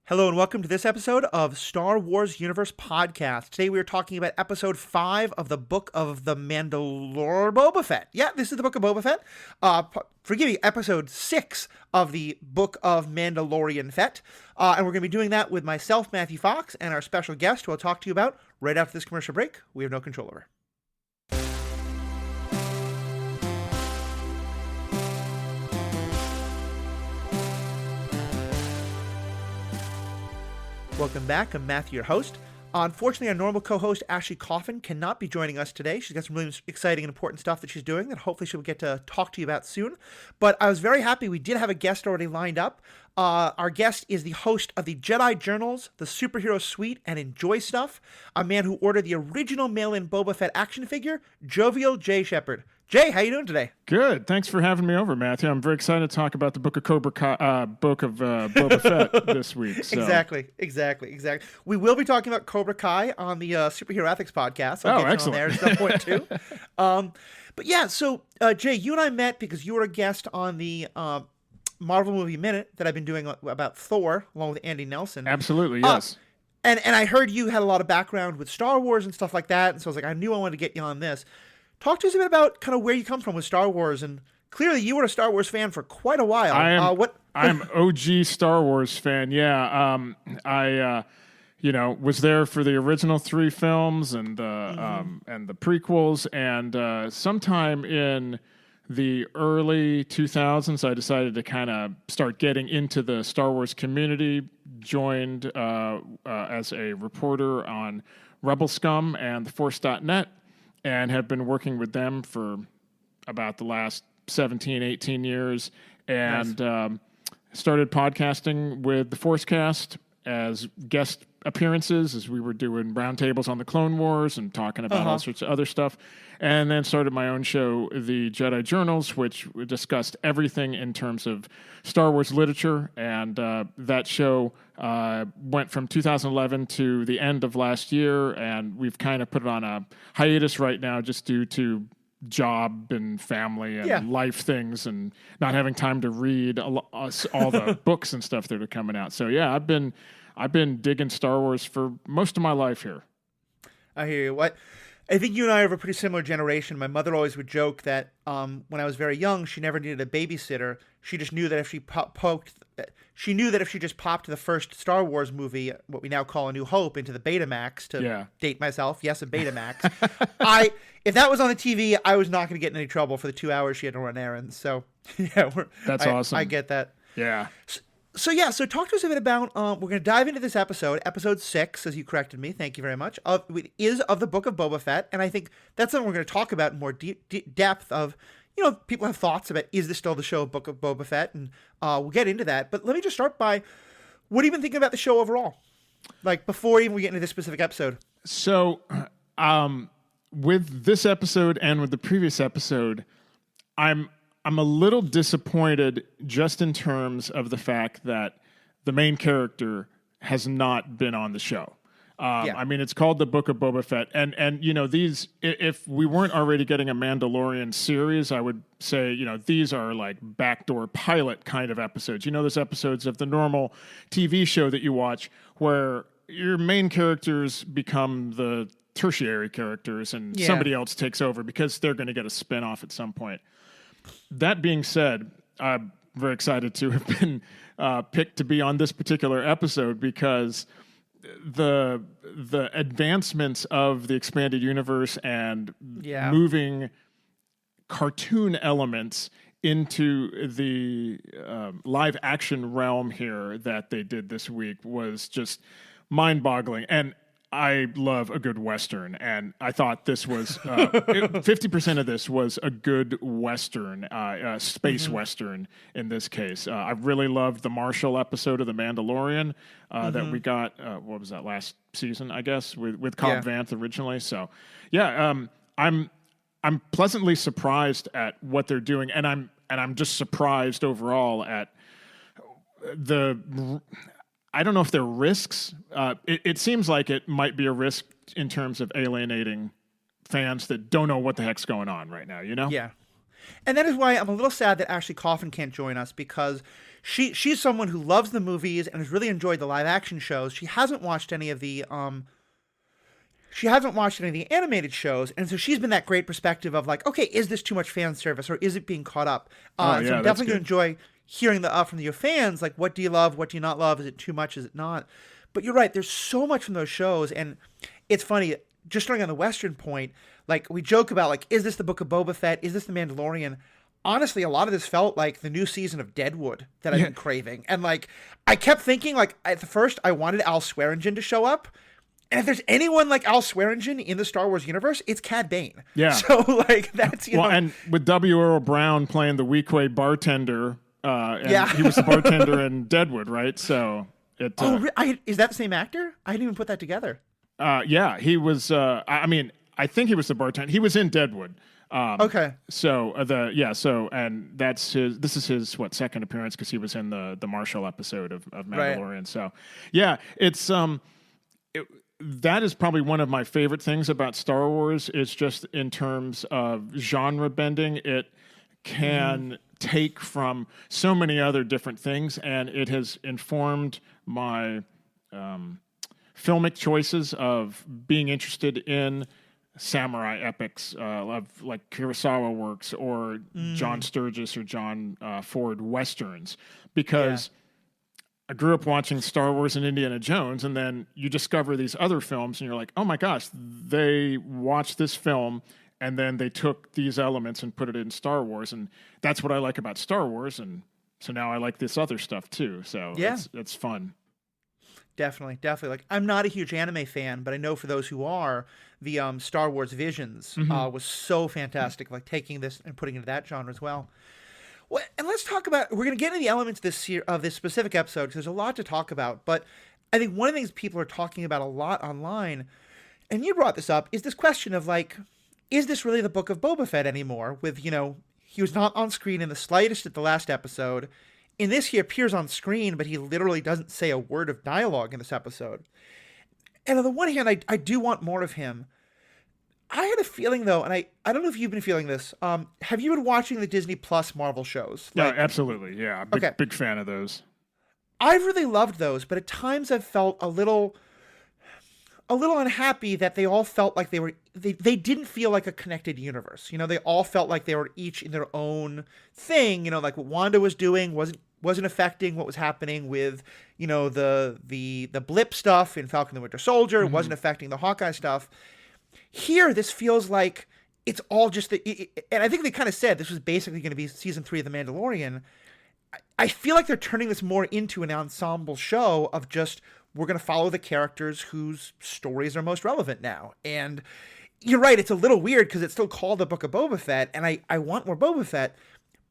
Hello and welcome to this episode of Star Wars Universe Podcast. Today we are talking about episode 5 of the Book of the Boba Fett. Yeah, this is the Book of Boba Fett. Forgive me, episode 6 of the Book of Mandalorian Fett. And we're going to be doing that with myself, Matthew Fox, and our special guest who I'll talk to you about right after this commercial break we have no control over. Welcome back. I'm Matthew, your host. Unfortunately, our normal co-host, Ashley Coffin, cannot be joining us today. She's got some really exciting and important stuff that she's doing that hopefully she'll get to talk to you about soon. But I was very happy we did have a guest already lined up. Our guest is the host of the Jedi Journals, the Superhero Suite, and Enjoy Stuff, a man who ordered the original mail-in Boba Fett action figure, Jovial J. Shepard. Jay, how you doing today? Good. Thanks for having me over, Matthew. I'm very excited to talk about the Book of Boba Fett this week. So. Exactly. We will be talking about Cobra Kai on the Superhero Ethics podcast. I'll get you on there at some point too. But yeah, so Jay, you and I met because you were a guest on the Marvel Movie Minute that I've been doing about Thor along with Andy Nelson. Absolutely, yes. And I heard you had a lot of background with Star Wars and stuff like that, and so I was like, I knew I wanted to get you on this. Talk to us a bit about kind of where you come from with Star Wars, and clearly you were a Star Wars fan for quite a while. I'm OG Star Wars fan. Yeah, I was there for the original 3 films and the prequels, and sometime in the early 2000s, I decided to kind of start getting into the Star Wars community. Joined as a reporter on Rebel Scum and TheForce.net. And have been working with them for about the last 17, 18 years. And started podcasting with the Forcecast as guest appearances as we were doing roundtables on the Clone Wars and talking about all sorts of other stuff. And then started my own show, the Jedi Journals, which discussed everything in terms of Star Wars literature. And that show went from 2011 to the end of last year. And we've kind of put it on a hiatus right now just due to job and family and life things and not having time to read all the books and stuff that are coming out. So, yeah, I've been digging Star Wars for most of my life here. I hear you. I think you and I are of a pretty similar generation. My mother always would joke that when I was very young, she never needed a babysitter. She just knew that if she just popped the first Star Wars movie, what we now call A New Hope, into the Betamax, to date myself, yes, a Betamax. If that was on the TV, I was not going to get in any trouble for the 2 hours she had to run errands. So, yeah, that's awesome. I get that. Yeah. So talk to us a bit about, we're going to dive into this episode 6, as you corrected me, thank you very much, of the Book of Boba Fett, and I think that's something we're going to talk about in more depth of, people have thoughts about, is this still the show Book of Boba Fett, and we'll get into that, but let me just start by, what have you been thinking about the show overall? Like, before even we get into this specific episode. So, with this episode and with the previous episode, I'm a little disappointed just in terms of the fact that the main character has not been on the show. I mean, it's called the Book of Boba Fett. And these, if we weren't already getting a Mandalorian series, I would say, these are like backdoor pilot kind of episodes. There's episodes of the normal TV show that you watch where your main characters become the tertiary characters and somebody else takes over because they're going to get a spin-off at some point. That being said, I'm very excited to have been picked to be on this particular episode because the advancements of the expanded universe and moving cartoon elements into the live action realm here that they did this week was just mind-boggling. And I love a good Western, and I thought this was 50% of this was a good Western, space Western in this case. I really loved the Marshall episode of The Mandalorian that we got, what was that, last season, I guess, with Cobb Vanth originally. So, I'm pleasantly surprised at what they're doing, and I'm just surprised overall at I don't know if they're risks. It seems like it might be a risk in terms of alienating fans that don't know what the heck's going on right now, Yeah. And that is why I'm a little sad that Ashley Coffin can't join us, because she's someone who loves the movies and has really enjoyed the live action shows. She hasn't watched any of the animated shows, and so she's been that great perspective of like, okay, is this too much fan service or is it being caught up? So I'm definitely going to enjoy hearing from your fans, like, what do you love, what do you not love? Is it too much? Is it not? But you're right. There's so much from those shows, and it's funny. Just starting on the Western point, like we joke about, like, is this the Book of Boba Fett? Is this the Mandalorian? Honestly, a lot of this felt like the new season of Deadwood that I've been craving, and like I kept thinking, like at the first, I wanted Al Swearingen to show up. And if there's anyone like Al Swearingen in the Star Wars universe, it's Cad Bane. Yeah. So like that's you know. And with W. Earl Brown playing the Weequay bartender, and he was the bartender in Deadwood, right? So it. Is that the same actor? I didn't even put that together. Yeah, he was. I think he was the bartender. He was in Deadwood. Okay. So and that's his. This is his second appearance, because he was in the Marshall episode of Mandalorian. Right. So yeah, it's that is probably one of my favorite things about Star Wars. Is just in terms of genre bending. It can take from so many other different things, and it has informed my filmic choices of being interested in samurai epics of like Kurosawa works or John Sturges or John Ford westerns, because I grew up watching Star Wars and Indiana Jones, and then you discover these other films, and you're like, oh my gosh, they watched this film, and then they took these elements and put it in Star Wars, and that's what I like about Star Wars, and so now I like this other stuff too, so it's fun. Definitely. Like, I'm not a huge anime fan, but I know for those who are, the Star Wars Visions was so fantastic, like taking this and putting it into that genre as well. Well, and let's talk about, we're going to get into the elements of this specific episode, because there's a lot to talk about, but I think one of the things people are talking about a lot online, and you brought this up, is this question of like, is this really the Book of Boba Fett anymore? With, he was not on screen in the slightest at the last episode. In this, he appears on screen, but he literally doesn't say a word of dialogue in this episode. And on the one hand, I do want more of him. I had a feeling, though, and I don't know if you've been feeling this. Have you been watching the Disney Plus Marvel shows? Yeah, absolutely. Yeah, big fan of those. I've really loved those, but at times I've felt a little unhappy that they all felt like they didn't feel like a connected universe. They all felt like they were each in their own thing. Like what Wanda was doing wasn't affecting what was happening with, the blip stuff in Falcon the Winter Soldier. It wasn't affecting the Hawkeye stuff. Here, this feels like it's all just and I think they kind of said this was basically going to be season 3 of The Mandalorian. I feel like they're turning this more into an ensemble show of just, we're going to follow the characters whose stories are most relevant now. And you're right, it's a little weird because it's still called the Book of Boba Fett, and I want more Boba Fett,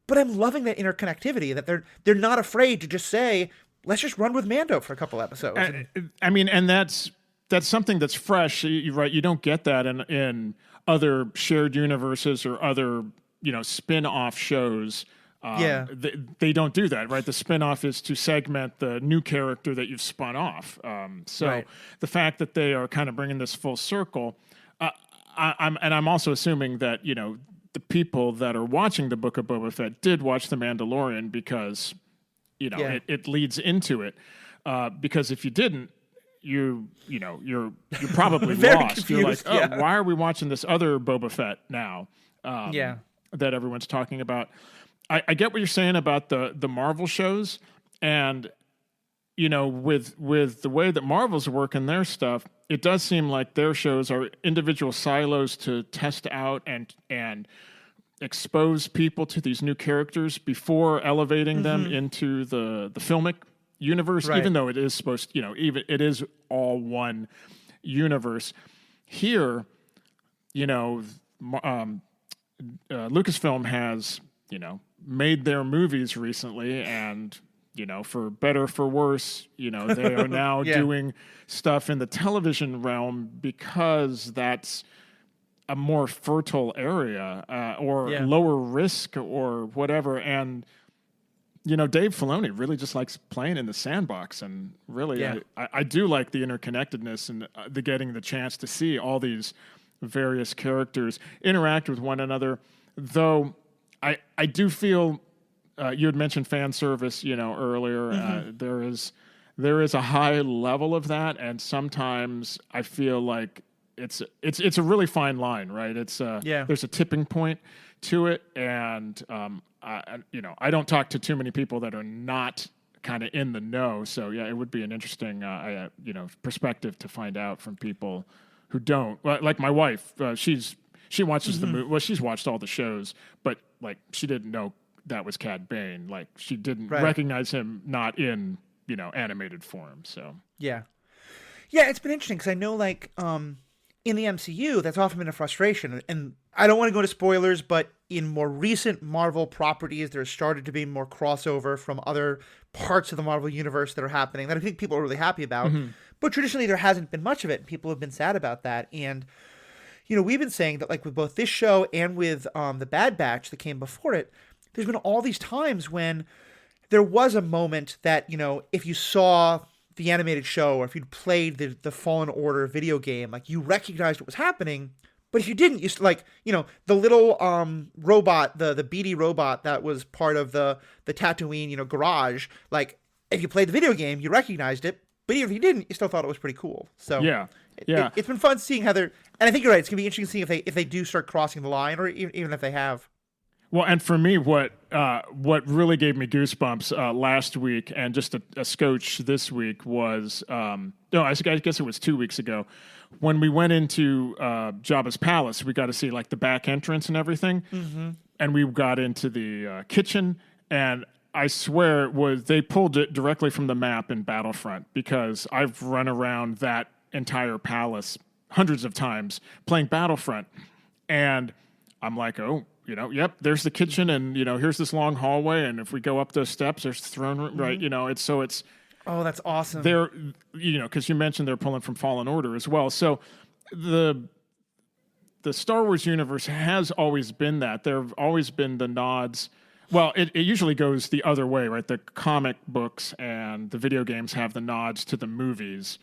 but I'm loving that interconnectivity, that they're not afraid to just say, let's just run with Mando for a couple episodes. And that's something that's fresh. You're right. You don't get that in other shared universes or other, spin-off shows. They don't do that, right? The spin-off is to segment the new character that you've spun off. The fact that they are kind of bringing this full circle, I'm also assuming that, the people that are watching the Book of Boba Fett did watch The Mandalorian because, it leads into it. Because if you didn't, you're probably lost. Confused, you're like, why are we watching this other Boba Fett now? That everyone's talking about. I get what you're saying about the Marvel shows, and with the way that Marvel's working their stuff, it does seem like their shows are individual silos to test out and expose people to these new characters before elevating them into the filmic universe, even though it is supposed, even it is all one universe. Here, Lucasfilm has, made their movies recently, and for better for worse, they are now doing stuff in the television realm because that's a more fertile area or lower risk or whatever. And Dave Filoni really just likes playing in the sandbox, and really, I do like the interconnectedness and the getting the chance to see all these various characters interact with one another. Though I do feel you had mentioned fan service, earlier. There is a high level of that, and sometimes I feel like it's a really fine line, right? There's a tipping point to it, and I don't talk to too many people that are not kind of in the know. So yeah, it would be an interesting perspective to find out from people who don't. Like my wife, she watches the movie. Well, she's watched all the shows, but like she didn't know that was Cad Bane. Like she didn't recognize him not in animated form. So yeah, it's been interesting because I know like in the MCU that's often been a frustration, and I don't want to go to spoilers, but in more recent Marvel properties, there's started to be more crossover from other parts of the Marvel universe that are happening that I think people are really happy about. But traditionally, there hasn't been much of it, and people have been sad about that. And we've been saying that like with both this show and with the Bad Batch that came before it, there's been all these times when there was a moment that, if you saw the animated show or if you'd played the Fallen Order video game, like you recognized what was happening. But if you didn't, the little robot, the BD robot that was part of the Tatooine, garage, like if you played the video game, you recognized it. But even if you didn't, you still thought it was pretty cool. So it's been fun seeing how they're, and I think you're right. It's gonna be interesting seeing if they do start crossing the line, or even if they have. Well, and for me, what really gave me goosebumps last week and just a scotch this week was I guess it was 2 weeks ago when we went into Jabba's palace. We got to see like the back entrance and everything, and we got into the kitchen, and I swear they pulled it directly from the map in Battlefront, because I've run around that entire palace hundreds of times playing Battlefront, and I'm like, oh. Yep, there's the kitchen, and, here's this long hallway, and if we go up those steps, there's the throne room, right? It's... Oh, that's awesome. They're, because you mentioned they're pulling from Fallen Order as well. So the Star Wars universe has always been that. There have always been the nods. Well, it usually goes the other way, right? The comic books and the video games have the nods to the movies.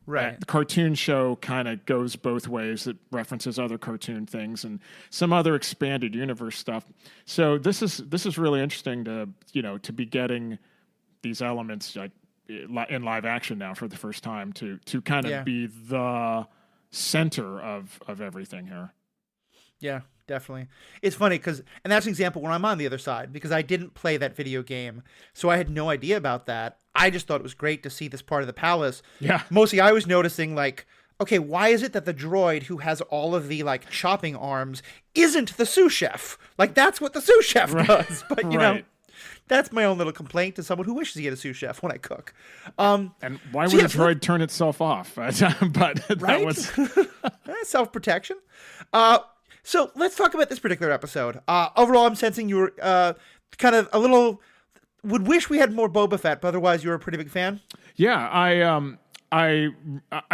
Right. The cartoon show kind of goes both ways. It references other cartoon things and some other expanded universe stuff. So this is really interesting to be getting these elements like in live action now for the first time to kind of be the center of everything here. Yeah, definitely. It's funny and that's an example where I'm on the other side, because I didn't play that video game, so I had no idea about that. I just thought it was great to see this part of the palace. Yeah. Mostly I was noticing like, okay, why is it that the droid who has all of the like chopping arms isn't the sous chef? Like that's what the sous chef does. But that's my own little complaint to someone who wishes he had a sous chef when I cook. And why would the droid turn itself off? But that was self-protection. So let's talk about this particular episode. Overall, I'm sensing you were kind of a little... would wish we had more Boba Fett, but otherwise you're a pretty big fan. Yeah, I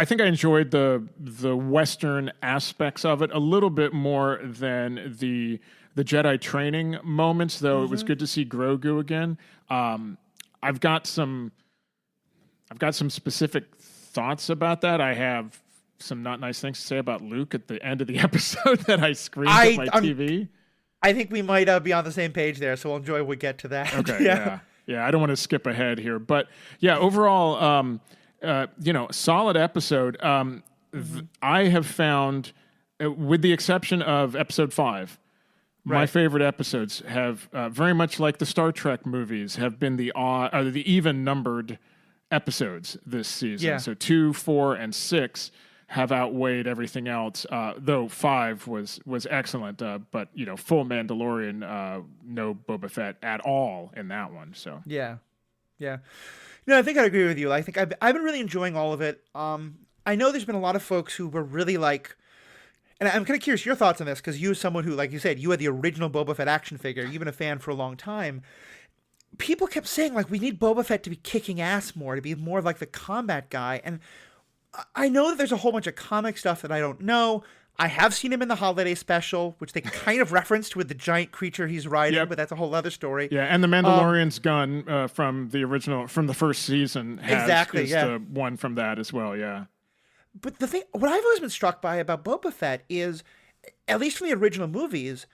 think I enjoyed the Western aspects of it a little bit more than the Jedi training moments, though. It was good to see Grogu again. I've got some specific thoughts about that. I have some not nice things to say about Luke at the end of the episode that I screamed at my TV. I think we might be on the same page there, so we'll enjoy when we get to that. Okay, yeah. I don't want to skip ahead here, but yeah, overall, solid episode. I have found, with the exception of episode 5, my favorite episodes have very much like the Star Trek movies have been the even numbered episodes this season. Yeah. So 2, 4, and 6 have outweighed everything else, though 5 was excellent, but full Mandalorian, no Boba Fett at all in that one. So yeah. No, I think I agree with you. I think I've been really enjoying all of it. I know there's been a lot of folks who were really like, and I'm kind of curious your thoughts on this, because you, as someone who, like you said, you had the original Boba Fett action figure, you've been a fan for a long time. People kept saying like, we need Boba Fett to be kicking ass more, to be more like the combat guy, and I know that there's a whole bunch of comic stuff that I don't know. I have seen him in the holiday special, which they kind of referenced with the giant creature he's riding, but that's a whole other story. Yeah, and the Mandalorian's gun from the first season is the one from that as well, yeah. But the thing, what I've always been struck by about Boba Fett is, at least from the original movies,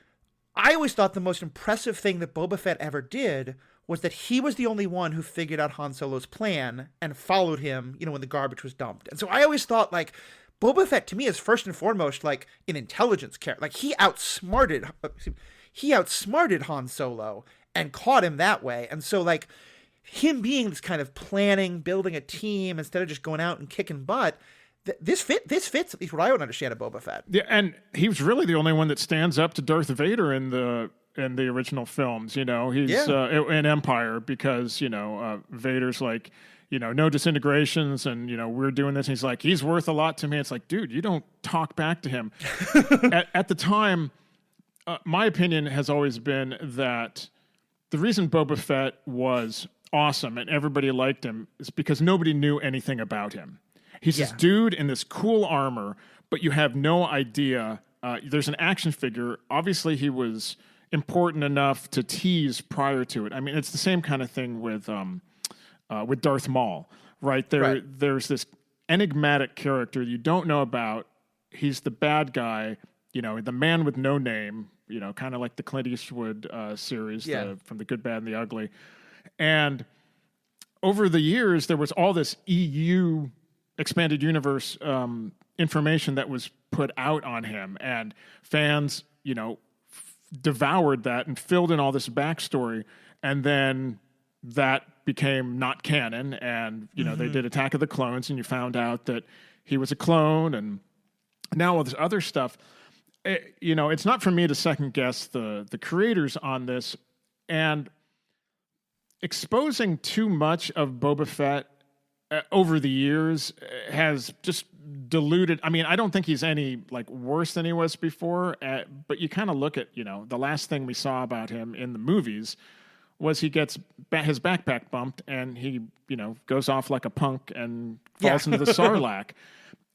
I always thought the most impressive thing that Boba Fett ever did was that he was the only one who figured out Han Solo's plan and followed him, when the garbage was dumped. And so I always thought, like, Boba Fett to me is first and foremost like an intelligence character. Like he outsmarted Han Solo and caught him that way. And so like him being this kind of planning, building a team instead of just going out and kicking butt, this fits at least what I would understand of Boba Fett. Yeah, and he was really the only one that stands up to Darth Vader in the original films. He's in Empire because Vader's like, no disintegrations, and we're doing this. And he's like, he's worth a lot to me. It's like, dude, you don't talk back to him. at the time, my opinion has always been that the reason Boba Fett was awesome and everybody liked him is because nobody knew anything about him. He's this dude in this cool armor, but you have no idea. There's an action figure. Obviously, he was important enough to tease prior to it. I mean, it's the same kind of thing with Darth Maul, right? There's this enigmatic character you don't know about. He's the bad guy, the man with no name, kind of like the Clint Eastwood series from The Good, Bad, and the Ugly. And over the years, there was all this EU expanded universe information that was put out on him, and fans, devoured that and filled in all this backstory, and then that became not canon, and they did Attack of the Clones, and you found out that he was a clone, and now all this other stuff. It's not for me to second guess the creators on this, and exposing too much of Boba Fett over the years has just diluted. I mean, I don't think he's any worse than he was before, but you kind of look at, the last thing we saw about him in the movies was he gets his backpack bumped and he, goes off like a punk and falls into the Sarlacc.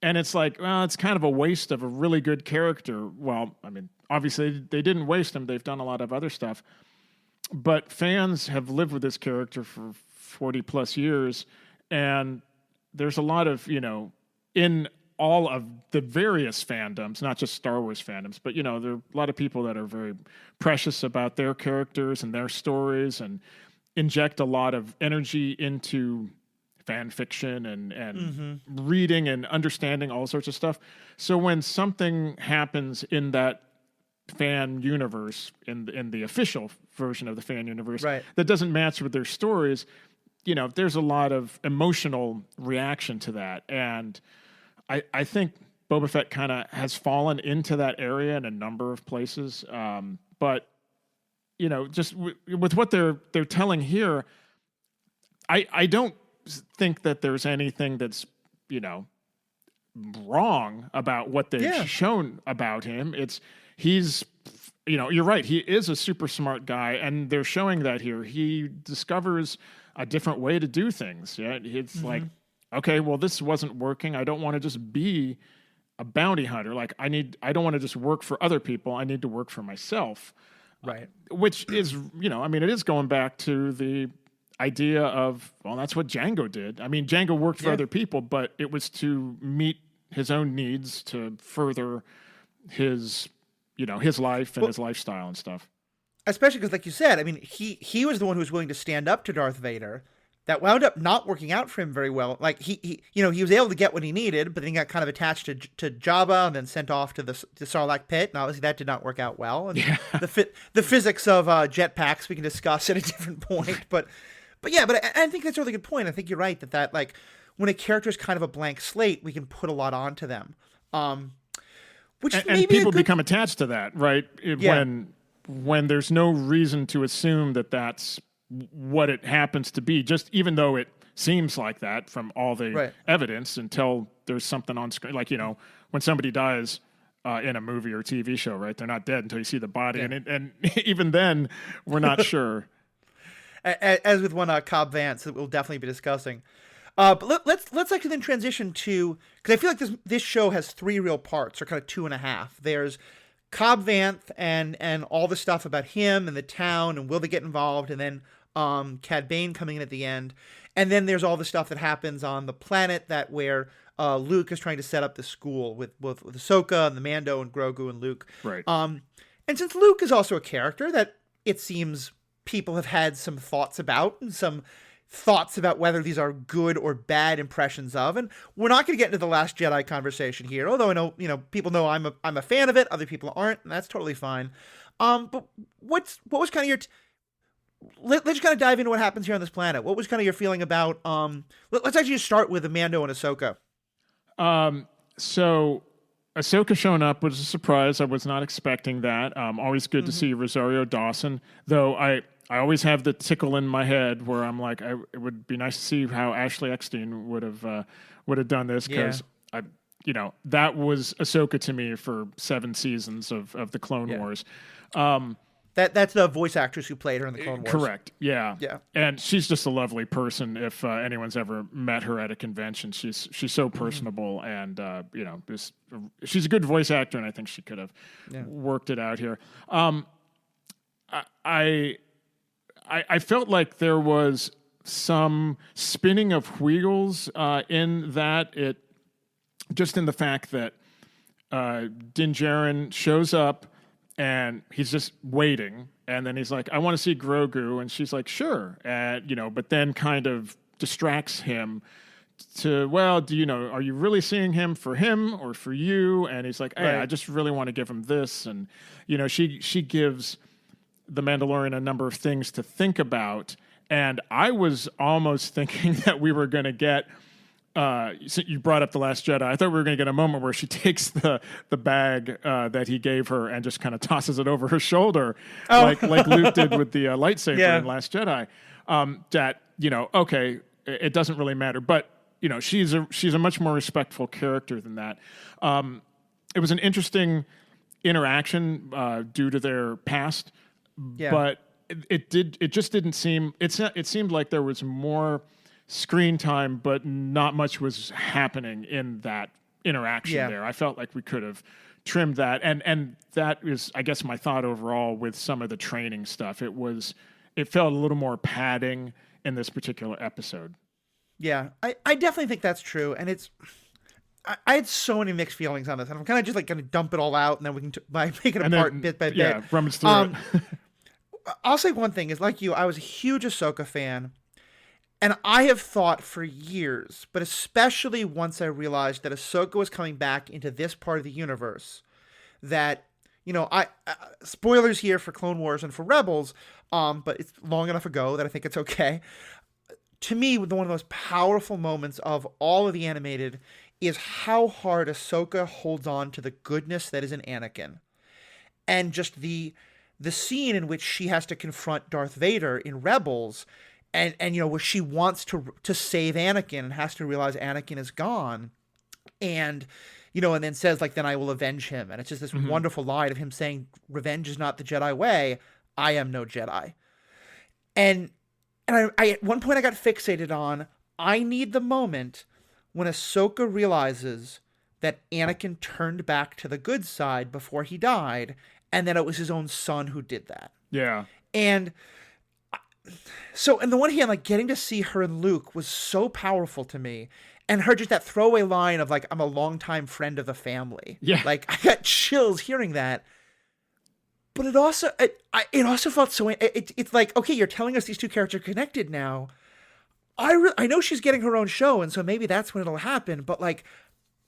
And it's like, well, it's kind of a waste of a really good character. Well, I mean, obviously they didn't waste him. They've done a lot of other stuff. But fans have lived with this character for 40 plus years. And there's a lot of, in all of the various fandoms, not just Star Wars fandoms, but, there are a lot of people that are very precious about their characters and their stories and inject a lot of energy into fan fiction and reading and understanding all sorts of stuff. So when something happens in that fan universe, in the official version of the fan universe, that doesn't match with their stories, there's a lot of emotional reaction to that. And I think Boba Fett kind of has fallen into that area in a number of places. But, just with what they're telling here, I don't think that there's anything that's, wrong about what they've shown about him. He's you're right. He is a super smart guy, and they're showing that here. He discovers a different way to do things. Yeah, it's like, okay, well, this wasn't working. I don't want to just be a bounty hunter. Like I don't want to just work for other people. I need to work for myself. Right. Which is, it is going back to the idea of, well, that's what Django did. I mean, Django worked for other people, but it was to meet his own needs, to further his, his life and his lifestyle and stuff. Especially because, like you said, I mean, he was the one who was willing to stand up to Darth Vader. That wound up not working out for him very well. Like he was able to get what he needed, but then he got kind of attached to Jabba and then sent off to the Sarlacc pit. And obviously that did not work out well. And the physics of jetpacks we can discuss at a different point. But I think that's a really good point. I think you're right that like when a character is kind of a blank slate, we can put a lot onto them. Which and people become attached to that, right? When there's no reason to assume that that's what it happens to be, just even though it seems like that from all the evidence, until there's something on screen. Like, when somebody dies in a movie or TV show, right? They're not dead until you see the body. Yeah. And even then, we're not sure. As with one Cobb Vanth that we'll definitely be discussing. But let's actually then transition to, because I feel like this show has three real parts, or kind of 2.5. There's Cobb Vanth and all the stuff about him and the town and will they get involved, and then Cad Bane coming in at the end, and then there's all the stuff that happens on the planet where Luke is trying to set up the school with Ahsoka and the Mando and Grogu and Luke. Right. And since Luke is also a character that it seems people have had some thoughts about and some thoughts about whether these are good or bad impressions of, and we're not going to get into the Last Jedi conversation here, although I know, people know I'm a fan of it, other people aren't, and that's totally fine. But what was kind of your let's just kind of dive into what happens here on this planet. What was kind of your feeling about let's actually just start with Mando and Ahsoka. So Ahsoka showing up was a surprise. I was not expecting that. Always good to see Rosario Dawson, though I always have the tickle in my head where I'm like, it would be nice to see how Ashley Eckstein would have done this, because that was Ahsoka to me for 7 seasons of the Clone Wars. That's the voice actress who played her in the Clone Wars. Correct. Yeah. Yeah. And she's just a lovely person. If anyone's ever met her at a convention, she's so personable, and she's a good voice actor, and I think she could have worked it out here. I felt like there was some spinning of wheels in that, it just in the fact that Din Djarin shows up and he's just waiting, and then he's like, I want to see Grogu, and she's like, sure, but then kind of distracts him to, well, are you really seeing him or for you? And he's like, hey, Right. I just really want to give him this, and she gives the Mandalorian a number of things to think about, and I was almost thinking that we were going to get. You brought up The Last Jedi. I thought we were going to get a moment where she takes the bag that he gave her and just kind of tosses it over her shoulder, like Luke did with the lightsaber in Last Jedi. Okay, it doesn't really matter, but she's a much more respectful character than that. It was an interesting interaction due to their past, but it just didn't seem. It seemed like there was more screen time, but not much was happening in that interaction there. I felt like we could have trimmed that, and that is, I guess, my thought overall with some of the training stuff. It felt a little more padding in this particular episode. Yeah, I definitely think that's true, and I had so many mixed feelings on this, and I'm kind of just like going to dump it all out, and then we can make it apart bit by bit. Yeah, rummage through it. I'll say one thing is, like you, I was a huge Ahsoka fan. And I have thought for years, but especially once I realized that Ahsoka was coming back into this part of the universe, that, spoilers here for Clone Wars and for Rebels, but it's long enough ago that I think it's okay. To me, one of the most powerful moments of all of the animated is how hard Ahsoka holds on to the goodness that is in Anakin. And just the scene in which she has to confront Darth Vader in Rebels, and where she wants to save Anakin and has to realize Anakin is gone, and then says, like, then I will avenge him, and it's just this wonderful line of him saying, revenge is not the Jedi way, I am no Jedi. And I at one point I got fixated on, I need the moment when Ahsoka realizes that Anakin turned back to the good side before he died, and that it was his own son who did that. Yeah. And so, on the one hand, like, getting to see her and Luke was so powerful to me, and her just that throwaway line of, like, I'm a longtime friend of the family. Yeah. Like, I got chills hearing that. But it also felt so. It's like, okay, you're telling us these two characters are connected now. I know she's getting her own show, and so maybe that's when it'll happen. But, like,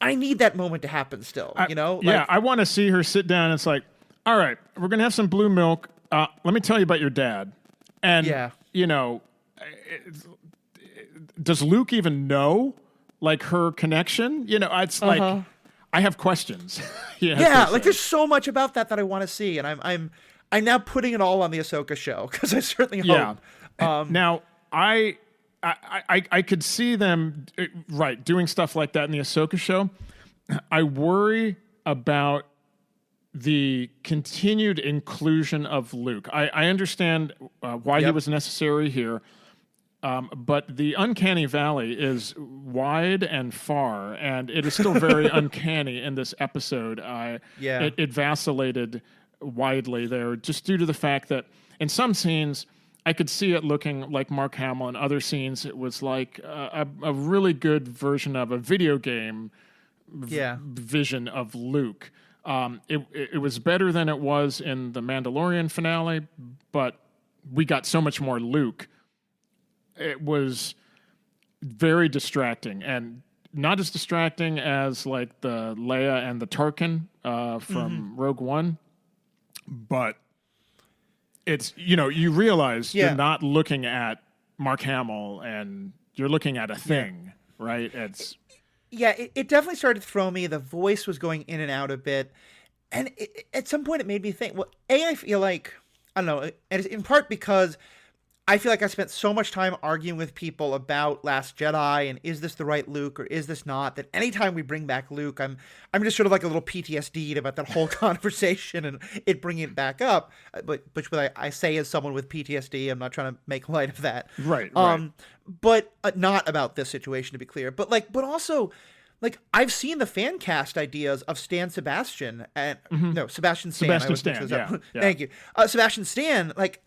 I need that moment to happen still. I want to see her sit down. And it's like, all right, we're gonna have some blue milk. Let me tell you about your dad. And, does Luke even know, like, her connection? It's like, I have questions. There's so much about that I want to see. And I'm now putting it all on the Ahsoka show, because I certainly hope. Now, I could see them, doing stuff like that in the Ahsoka show. I worry about the continued inclusion of Luke. I understand why he was necessary here, but the uncanny valley is wide and far, and it is still very uncanny in this episode. It vacillated widely there, just due to the fact that in some scenes I could see it looking like Mark Hamill. In other scenes, it was like a really good version of a video game vision of Luke. It was better than it was in the Mandalorian finale, but we got so much more Luke. It was very distracting, and not as distracting as like the Leia and the Tarkin from Rogue One, but it's, you realize you're not looking at Mark Hamill and you're looking at a thing, right? It definitely started to throw me. The voice was going in and out a bit. And at some point it made me think, well, I feel like, I don't know, and it's in part because I feel like I spent so much time arguing with people about Last Jedi and is this the right Luke or is this not, that anytime we bring back Luke, I'm just sort of like a little PTSD'd about that whole conversation and it bringing it back up. But what I say as someone with PTSD, I'm not trying to make light of that. Right. But not about this situation, to be clear. But also, like, I've seen the fan cast ideas of Stan Sebastian and Sebastian Stan. Sebastian Stan, yeah. Thank you. Sebastian Stan, like,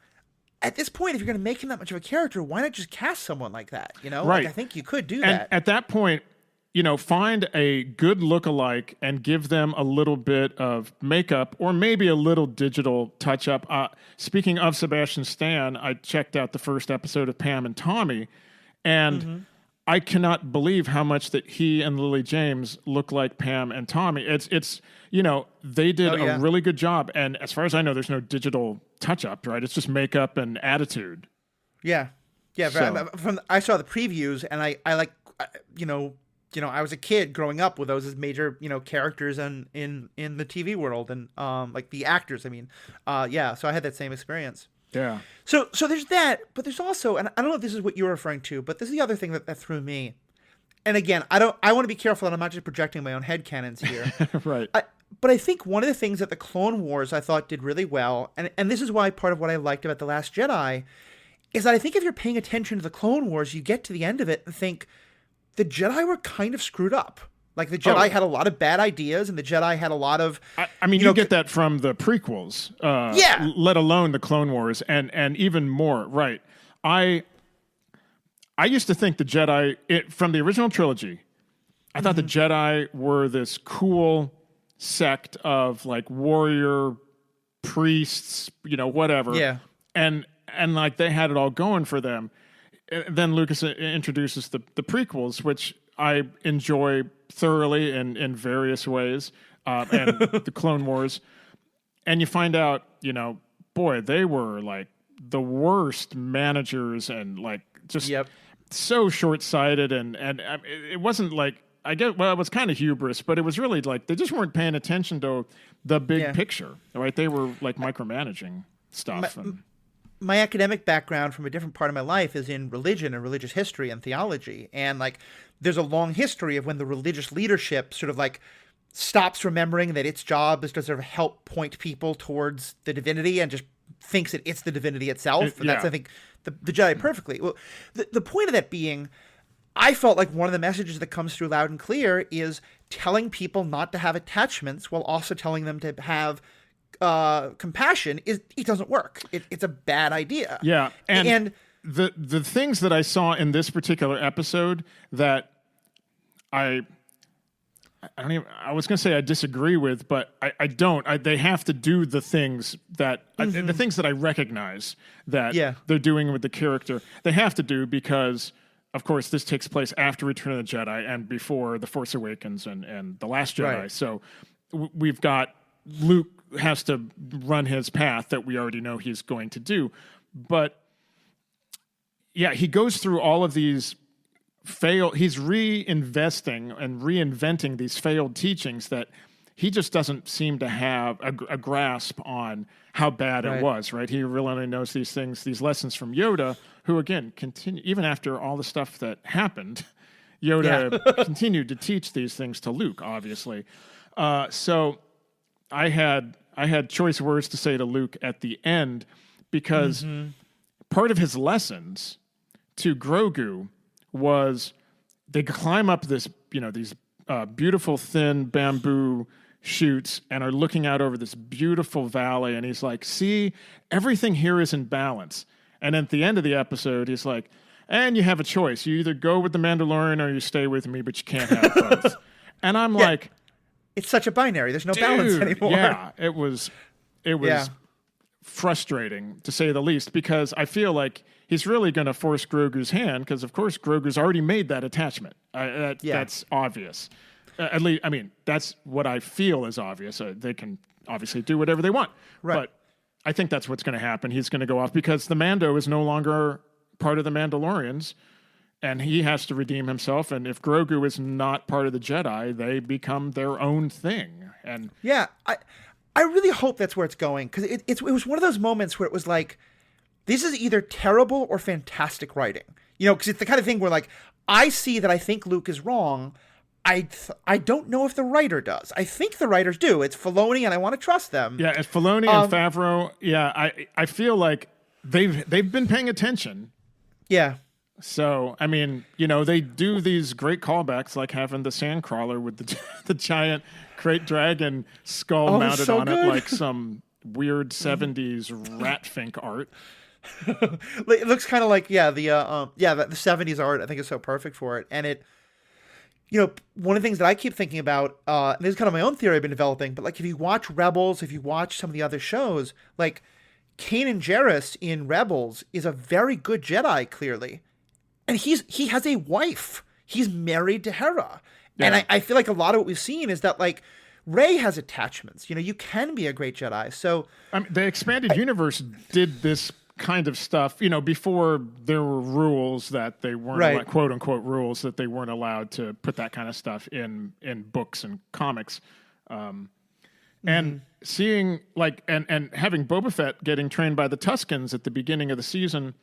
at this point, if you're going to make him that much of a character, why not just cast someone like that? Right. Like, I think you could do that. At that point, find a good lookalike and give them a little bit of makeup or maybe a little digital touch up. Speaking of Sebastian Stan, I checked out the first episode of Pam and Tommy, and I cannot believe how much that he and Lily James look like Pam and Tommy. It's they did a really good job. And as far as I know, there's no digital touch-up, right? It's just makeup and attitude. Yeah. I saw the previews, and I like, I was a kid growing up with those as major, characters in the TV world and like the actors. I mean, so I had that same experience. Yeah. So there's that, but there's also, and I don't know if this is what you're referring to, but this is the other thing that threw me. And again, I want to be careful that I'm not just projecting my own headcanons here. Right. But I think one of the things that the Clone Wars I thought did really well, and this is why part of what I liked about The Last Jedi, is that I think if you're paying attention to the Clone Wars, you get to the end of it and think the Jedi were kind of screwed up. Like, the Jedi had a lot of bad ideas, and the Jedi had a lot of... I mean, you get that from the prequels, let alone the Clone Wars, and even more, right. I used to think the Jedi, from the original trilogy, I thought the Jedi were this cool sect of, like, warrior priests, whatever. Yeah. And like, they had it all going for them. Then Lucas introduces the prequels, which I enjoy thoroughly in various ways, and the Clone Wars. And you find out, boy, they were like the worst managers and like just so short-sighted. And it wasn't like, it was kind of hubris, but it was really like they just weren't paying attention to the big picture, right? They were like micromanaging stuff. My academic background from a different part of my life is in religion and religious history and theology. And like, there's a long history of when the religious leadership sort of like stops remembering that its job is to sort of help point people towards the divinity and just thinks that it's the divinity itself. And that's, I think, the Jedi perfectly. Well, the point of that being, I felt like one of the messages that comes through loud and clear is telling people not to have attachments while also telling them to have compassion. It doesn't work. It's a bad idea. Yeah. And the things that I saw in this particular episode that I was going to say I disagree with, but I don't. They have to do the things that the things that I recognize that they're doing with the character. They have to do because, of course, this takes place after Return of the Jedi and before The Force Awakens and The Last Jedi. Right. So we've got Luke has to run his path that we already know he's going to do. But yeah, he goes through all of these he's reinvesting and reinventing these failed teachings that he just doesn't seem to have a grasp on how bad it was, right? He really only knows these things, these lessons from Yoda, who again, continue, even after all the stuff that happened, Yoda continued to teach these things to Luke, obviously. So I had choice words to say to Luke at the end because part of his lessons to Grogu was they climb up this, these beautiful thin bamboo shoots and are looking out over this beautiful valley. And he's like, see, everything here is in balance. And at the end of the episode, he's like, and you have a choice. You either go with the Mandalorian or you stay with me, but you can't have both. And I'm like, it's such a binary. There's no balance anymore. Yeah, it was frustrating to say the least, because I feel like he's really going to force Grogu's hand, because of course Grogu's already made that attachment. That's obvious. At least, I mean, that's what I feel is obvious. They can obviously do whatever they want, but I think that's what's going to happen. He's going to go off because the Mando is no longer part of the Mandalorians, and he has to redeem himself. And if Grogu is not part of the Jedi, they become their own thing. And yeah, I really hope that's where it's going, because it was one of those moments where it was like, this is either terrible or fantastic writing. You know, because it's the kind of thing where, like, I see that I think Luke is wrong. I don't know if the writer does. I think the writers do. It's Filoni, and I want to trust them. Yeah, it's Filoni and Favreau. Yeah, I feel like they've been paying attention. Yeah. So, I mean, you know, they do these great callbacks, like having the sandcrawler with the giant great dragon skull mounted on it, like some weird 70s Ratfink art. It looks kind of like, the 70s art, I think, is so perfect for it. And it, you know, one of the things that I keep thinking about, and this is kind of my own theory I've been developing, but, like, if you watch Rebels, if you watch some of the other shows, like, Kanan Jarrus in Rebels is a very good Jedi, clearly. And he has a wife. He's married to Hera. Yeah. And I feel like a lot of what we've seen is that, like, Rey has attachments. You know, you can be a great Jedi. So I mean, the expanded universe did this kind of stuff, you know, before there were rules that they weren't quote unquote rules that they weren't allowed to put that kind of stuff in books and comics. And seeing, like, and having Boba Fett getting trained by the Tuskens at the beginning of the season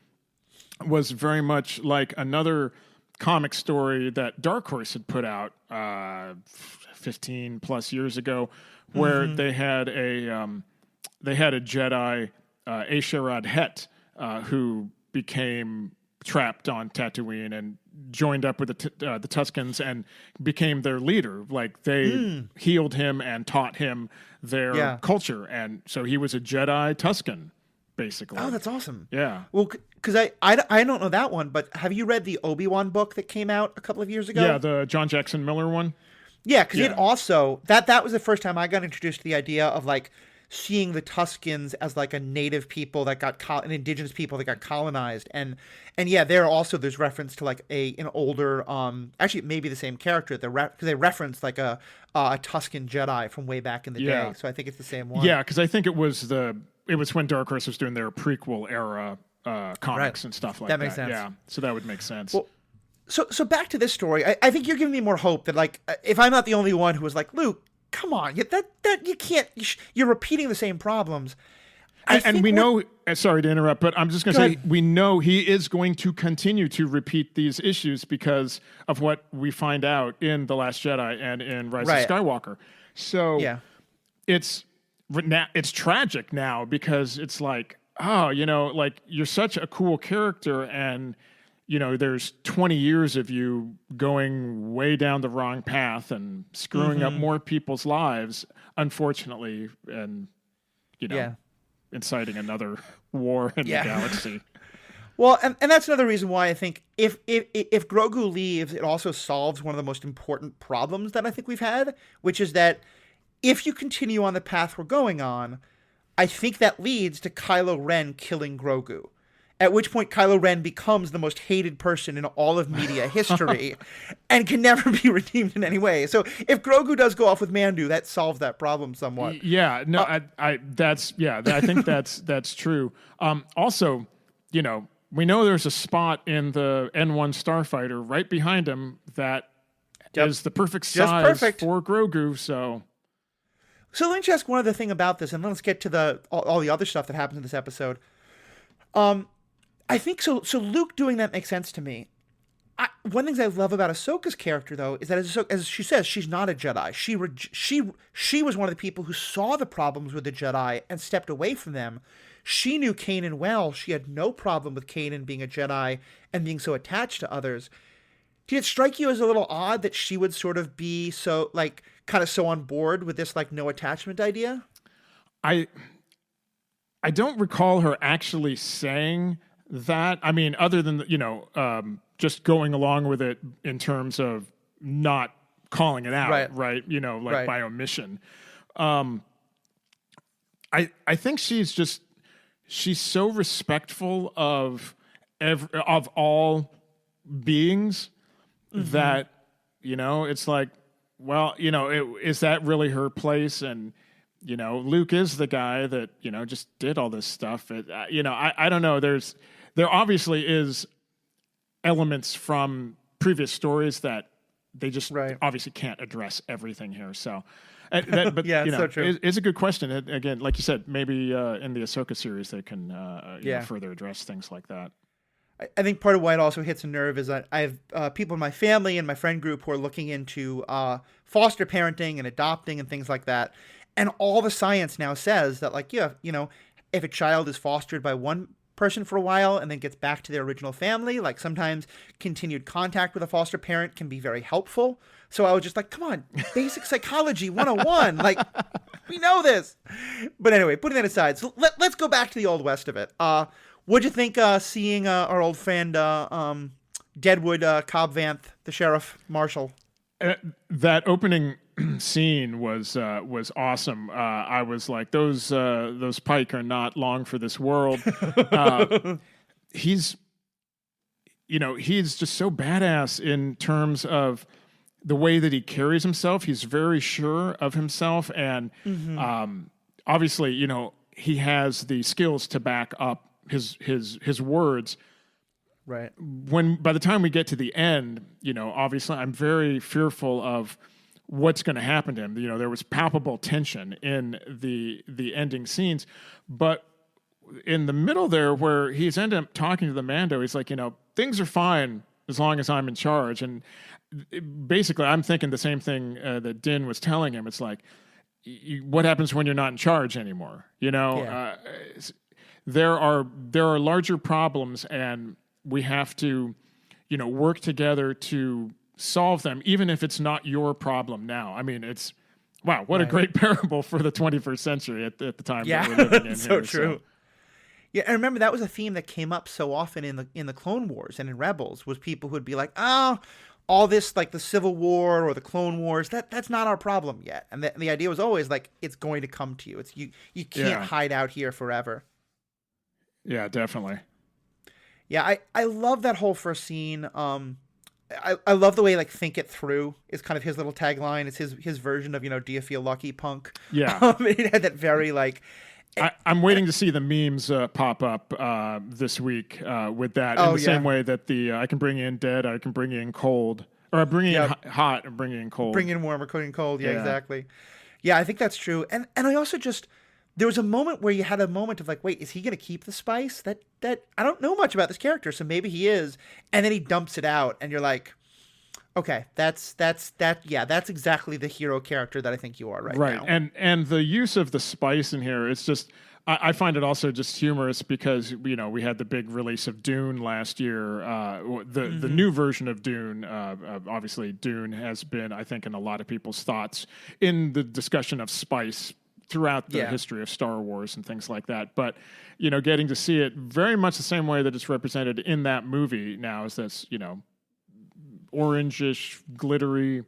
was very much like another comic story that Dark Horse had put out 15 plus years ago, where they had a Jedi, Asherad Het, who became trapped on Tatooine and joined up with the Tuskens and became their leader. Like, they healed him and taught him their culture, and so he was a Jedi Tusken, basically. Oh, that's awesome. Yeah. Well, because I don't know that one, but have you read the Obi-Wan book that came out a couple of years ago? Yeah, the John Jackson Miller one. Yeah, because it also that was the first time I got introduced to the idea of, like, seeing the Tuskens as, like, a native people that got an indigenous people that got colonized, and there's reference to, like, an older actually maybe the same character because they referenced, like, a Tusken Jedi from way back in the day, so I think it's the same one. Yeah, because I think it was when Dark Horse was doing their prequel era comics and stuff like that. That makes sense. Yeah, so that would make sense. Well, so back to this story, I think you're giving me more hope that, like, if I'm not the only one who was like, Luke, come on, that you can't. You're repeating the same problems. And we know. Sorry to interrupt, but I'm just going to say we know he is going to continue to repeat these issues because of what we find out in The Last Jedi and in Rise of Skywalker. So it's tragic now, because it's like, oh, you know, like, you're such a cool character, and, you know, there's 20 years of you going way down the wrong path and screwing up more people's lives, unfortunately, and, you know, inciting another war in the galaxy. Well, and that's another reason why I think if Grogu leaves, it also solves one of the most important problems that I think we've had, which is that if you continue on the path we're going on, I think that leads to Kylo Ren killing Grogu. At which point Kylo Ren becomes the most hated person in all of media history and can never be redeemed in any way. So if Grogu does go off with Mandu, that solves that problem somewhat. Yeah, no, I think that's true. Also, you know, we know there's a spot in the N1 starfighter right behind him that is the perfect size for Grogu. So let me just ask one other thing about this, and then let's get to all the other stuff that happens in this episode. I think so. So Luke doing that makes sense to me. One of the things I love about Ahsoka's character, though, is that as she says, she's not a Jedi. She was one of the people who saw the problems with the Jedi and stepped away from them. She knew Kanan well. She had no problem with Kanan being a Jedi and being so attached to others. Did it strike you as a little odd that she would sort of be so, like, kind of so on board with this, like, no attachment idea? I don't recall her actually saying that. I mean, other than, you know, just going along with it in terms of not calling it out, Right. You know, like Right. by omission. I think she's so respectful of all beings that, you know, it's like, well, you know, is that really her place? And, you know, Luke is the guy that, you know, just did all this stuff. You know, I don't know. There obviously is elements from previous stories that they just obviously can't address everything here. So, but Yeah, you know, so true. it's a good question. Again, like you said, maybe in the Ahsoka series they can you know, further address things like that. I think part of why it also hits a nerve is that I have people in my family and my friend group who are looking into foster parenting and adopting and things like that. And all the science now says that, like, yeah, you know, if a child is fostered by one person for a while and then gets back to their original family, like sometimes continued contact with a foster parent can be very helpful. So I was just like, come on, basic psychology 101. Like, we know this. But anyway, putting that aside, so let's go back to the Old West of it. What'd you think seeing our old friend Deadwood Cobb Vanth, the sheriff marshal? That opening scene was awesome. I was like, those pike are not long for this world. He's just so badass in terms of the way that he carries himself. He's very sure of himself, and obviously, you know, he has the skills to back up his words. Right. By the time we get to the end, you know, obviously I'm very fearful of what's going to happen to him. You know, there was palpable tension in the ending scenes, but in the middle there, where he's ended up talking to the Mando, he's like, you know, things are fine as long as I'm in charge. And basically, I'm thinking the same thing that Din was telling him. It's like, what happens when you're not in charge anymore? You know, there are larger problems, and we have to, you know, work together to solve them, even if it's not your problem now. I mean, it's, wow, what a great parable for the 21st century at the time that we're living in. So here, true. So. Yeah, and remember that was a theme that came up so often in the Clone Wars and in Rebels, was people who'd be like, oh, all this, like the Civil War or the Clone Wars, that's not our problem yet. And the idea was always like, it's going to come to you. It's you can't hide out here forever. Yeah, definitely. Yeah, I love that whole first scene. I love the way, like, think it through is kind of his little tagline. It's his version of, you know, do you feel lucky, punk? Yeah. It had that very, like... I'm waiting to see the memes pop up this week with that. In the same way that I can bring in dead, I can bring in cold. Or I bring in hot and bring in cold. Bring in warm or in cold. Yeah, exactly. Yeah, I think that's true. And I also just... There was a moment where you had a moment of like, wait, is he going to keep the spice? That I don't know much about this character, so maybe he is. And then he dumps it out, and you're like, okay, that's exactly the hero character that I think you are right now. Right, and the use of the spice in here, it's just, I find it also just humorous because, you know, we had the big release of Dune last year. The new version of Dune, obviously Dune has been, I think, in a lot of people's thoughts in the discussion of spice throughout the history of Star Wars and things like that. But, you know, getting to see it very much the same way that it's represented in that movie now is this, you know, orangish, glittery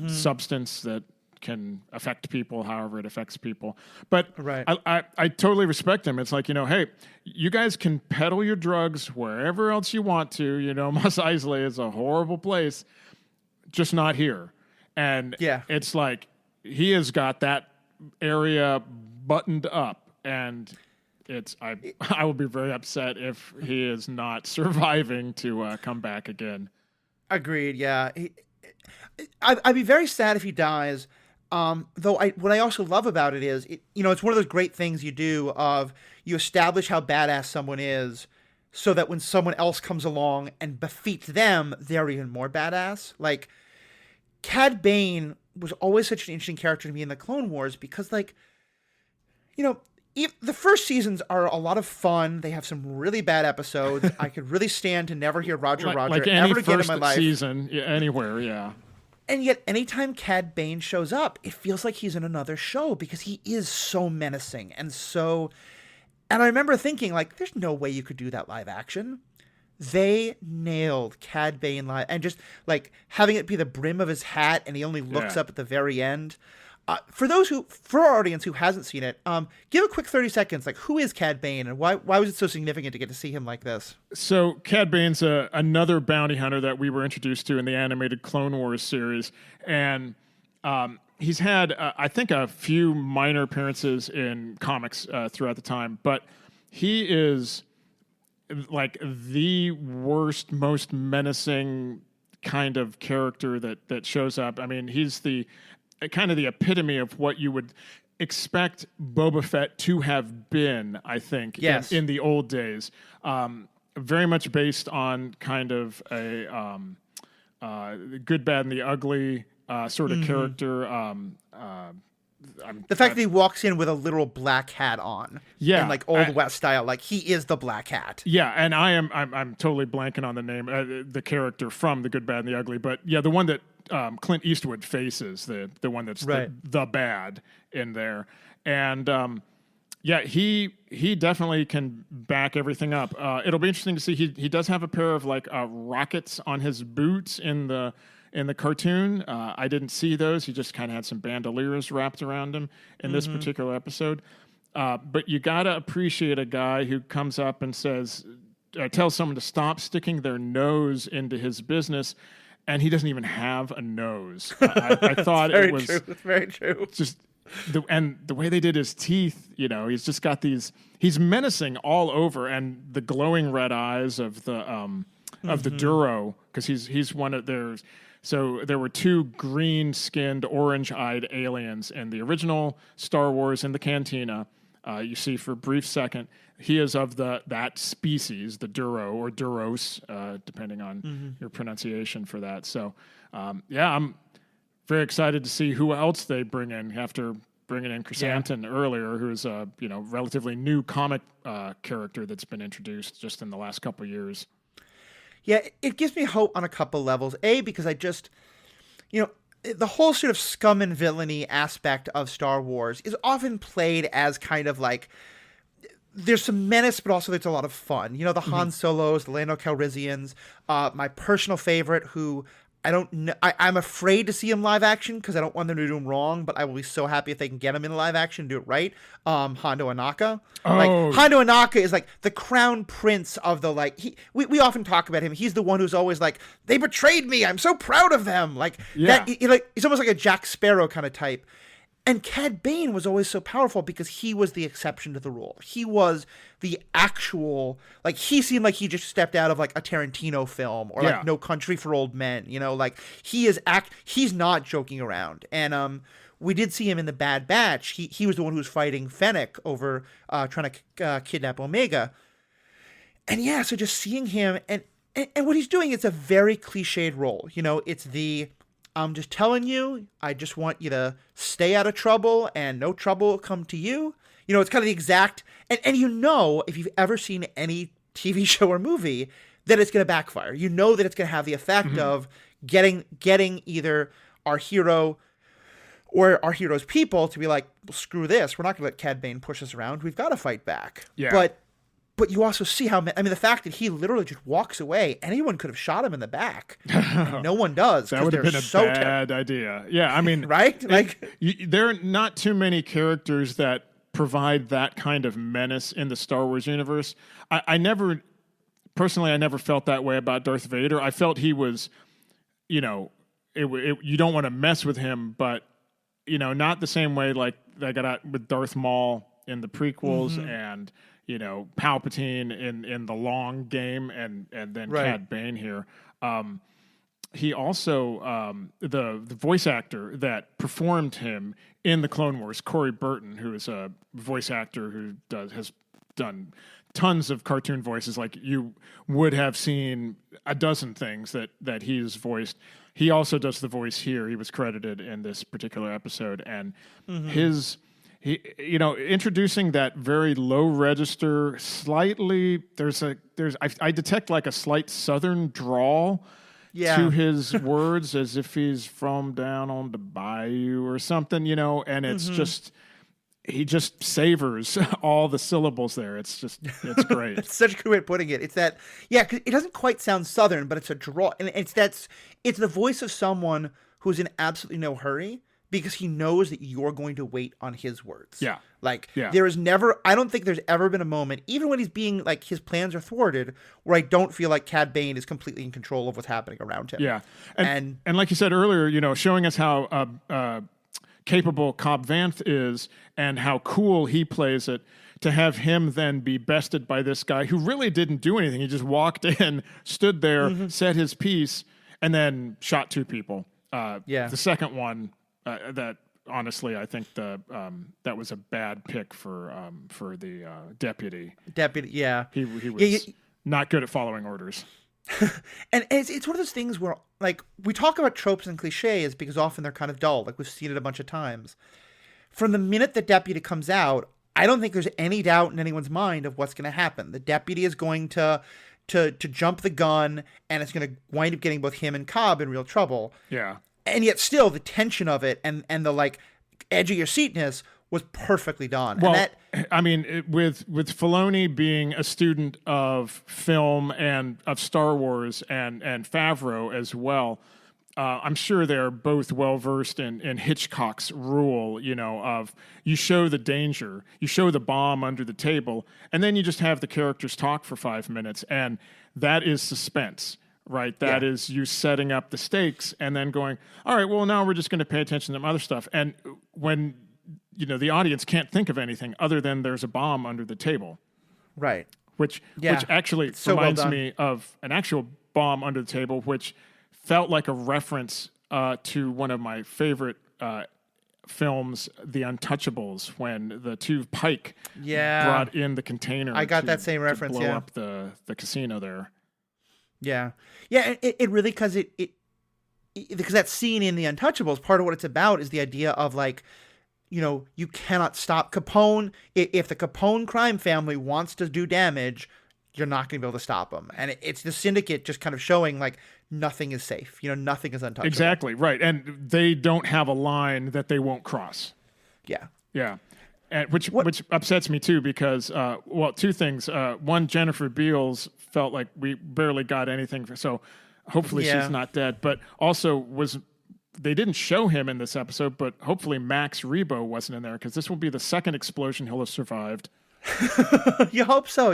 substance that can affect people however it affects people. But I totally respect him. It's like, you know, hey, you guys can peddle your drugs wherever else you want to. You know, Mos Eisley is a horrible place, just not here. And it's like he has got that area buttoned up, and I will be very upset if he is not surviving to come back again. Agreed. Yeah, I'd be very sad if he dies. Though what I also love about it is, you know, it's one of those great things you do of you establish how badass someone is, so that when someone else comes along and defeats them, they're even more badass. Like Cad Bane was always such an interesting character to me in the Clone Wars because, like, you know, the first seasons are a lot of fun. They have some really bad episodes. I could really stand to never hear Roger like ever again in my life. Season, anywhere, yeah. And yet, anytime Cad Bane shows up, it feels like he's in another show because he is so menacing and so... And I remember thinking, like, there's no way you could do that live action. They nailed Cad Bane live, and just like having it be the brim of his hat, and he only looks up at the very end. For our audience who hasn't seen it, give a quick 30 seconds. Like, who is Cad Bane, and why was it so significant to get to see him like this? So Cad Bane's another bounty hunter that we were introduced to in the animated Clone Wars series, and he's had, I think, a few minor appearances in comics throughout the time, but he is like the worst, most menacing kind of character that shows up. I mean, he's the kind of the epitome of what you would expect Boba Fett to have been, I think, in the old days. Very much based on kind of a good, bad, and the ugly sort of character. The fact that he walks in with a literal black hat on, in like Old West style, like he is the Black Hat. Yeah, and I'm totally blanking on the name, the character from The Good, Bad, and the Ugly, but yeah, the one that Clint Eastwood faces, the one that's the bad in there, and yeah, he definitely can back everything up. It'll be interesting to see. He does have a pair of like rockets on his boots in the cartoon. I didn't see those. He just kind of had some bandoliers wrapped around him in this particular episode. But you got to appreciate a guy who comes up and says, tells someone to stop sticking their nose into his business, and he doesn't even have a nose. I thought it was true. It's very true. Just the way they did his teeth, he's just got these. He's menacing all over, and the glowing red eyes of the Duro, because he's one of theirs. So there were two green-skinned, orange-eyed aliens in the original Star Wars in the Cantina. You see for a brief second, he is of that species, the Duro or Duros, depending on your pronunciation for that. So, I'm very excited to see who else they bring in after bringing in Chrysanthemum earlier, who's a relatively new comic character that's been introduced just in the last couple of years. Yeah, it gives me hope on a couple levels. A, because I just, the whole sort of scum and villainy aspect of Star Wars is often played as kind of like, there's some menace, but also there's a lot of fun. The Han Solos, the Lando Calrissians, my personal favorite, who I don't know, I'm afraid to see him live action because I don't want them to do him wrong, but I will be so happy if they can get him in live action and do it right. Hondo Ohnaka. Hondo Ohnaka is like the crown prince of the we often talk about him. He's the one who's always like, they betrayed me, I'm so proud of them. He's almost like a Jack Sparrow kind of type. And Cad Bane was always so powerful because he was the exception to the rule. He was the actual, he seemed like he just stepped out of a Tarantino film or No Country for Old Men. He's not joking around. And we did see him in the Bad Batch. He was the one who was fighting Fennec over trying to kidnap Omega. And so just seeing him and what he's doing, it's a very cliched role. It's the, I'm just telling you, I just want you to stay out of trouble and no trouble will come to you. It's kind of the exact, and if you've ever seen any TV show or movie, that it's going to backfire. That it's going to have the effect of getting either our hero or our hero's people to be like, well, screw this. We're not going to let Cad Bane push us around. We've got to fight back. Yeah. But you also see how, the fact that he literally just walks away, anyone could have shot him in the back. And no one does. That would have been a bad idea. Yeah, right? There are not too many characters that provide that kind of menace in the Star Wars universe. I never felt that way about Darth Vader. I felt he was, you don't want to mess with him, but, not the same way like I got out with Darth Maul in the prequels and, Palpatine in the long game and then Cad Bane here. He also, the voice actor that performed him in the Clone Wars, Corey Burton, who is a voice actor who has done tons of cartoon voices, like you would have seen a dozen things that he's voiced. He also does the voice here. He was credited in this particular episode, and introducing that very low register, slightly, I detect like a slight Southern drawl to his words, as if he's from down on the bayou or something, and it's just, he just savors all the syllables there. It's great. That's such a good way of putting it. It's that, yeah, 'cause it doesn't quite sound Southern, but it's a draw. And it's the voice of someone who's in absolutely no hurry because he knows that you're going to wait on his words. Yeah. Like, Yeah. there is never, I don't think there's ever been a moment, even when he's being, like, his plans are thwarted, where I don't feel like Cad Bane is completely in control of what's happening around him. Yeah. And like you said earlier, showing us how capable Cobb Vanth is and how cool he plays it, to have him then be bested by this guy who really didn't do anything. He just walked in, stood there, said his piece, and then shot 2 people. The second one, that honestly, I think that was a bad pick for the deputy. Deputy, yeah. He was not good at following orders. And it's one of those things where, like, we talk about tropes and cliches because often they're kind of dull. Like, we've seen it a bunch of times. From the minute the deputy comes out, I don't think there's any doubt in anyone's mind of what's going to happen. The deputy is going to jump the gun, and it's going to wind up getting both him and Cobb in real trouble. Yeah. And yet still, the tension of it and the, like, edge of your seatness was perfectly done. Well, and I mean, with Filoni being a student of film and of Star Wars and Favreau as well, I'm sure they're both well versed in Hitchcock's rule, of you show the danger, you show the bomb under the table, and then you just have the characters talk for 5 minutes, and that is suspense. Right, that is you setting up the stakes and then going, all right, well, now we're just going to pay attention to some other stuff. And when the audience can't think of anything other than there's a bomb under the table, right, which actually reminds me of an actual bomb under the table, which felt like a reference to one of my favorite films, The Untouchables, when the 2 Pike brought in the container. I got that same reference. To blow up the casino there. Yeah. It really, because because that scene in The Untouchables, part of what it's about is the idea of, like, you cannot stop Capone. If the Capone crime family wants to do damage, you're not going to be able to stop them. And it's the syndicate just kind of showing, like, nothing is safe. Nothing is untouchable. Exactly, right. And they don't have a line that they won't cross. Yeah. Yeah. And which upsets me too, because 2 things. One, Jennifer Beals felt like we barely got anything, so hopefully she's not dead. But also they didn't show him in this episode, but hopefully Max Rebo wasn't in there, because this will be the second explosion he'll have survived. You hope so.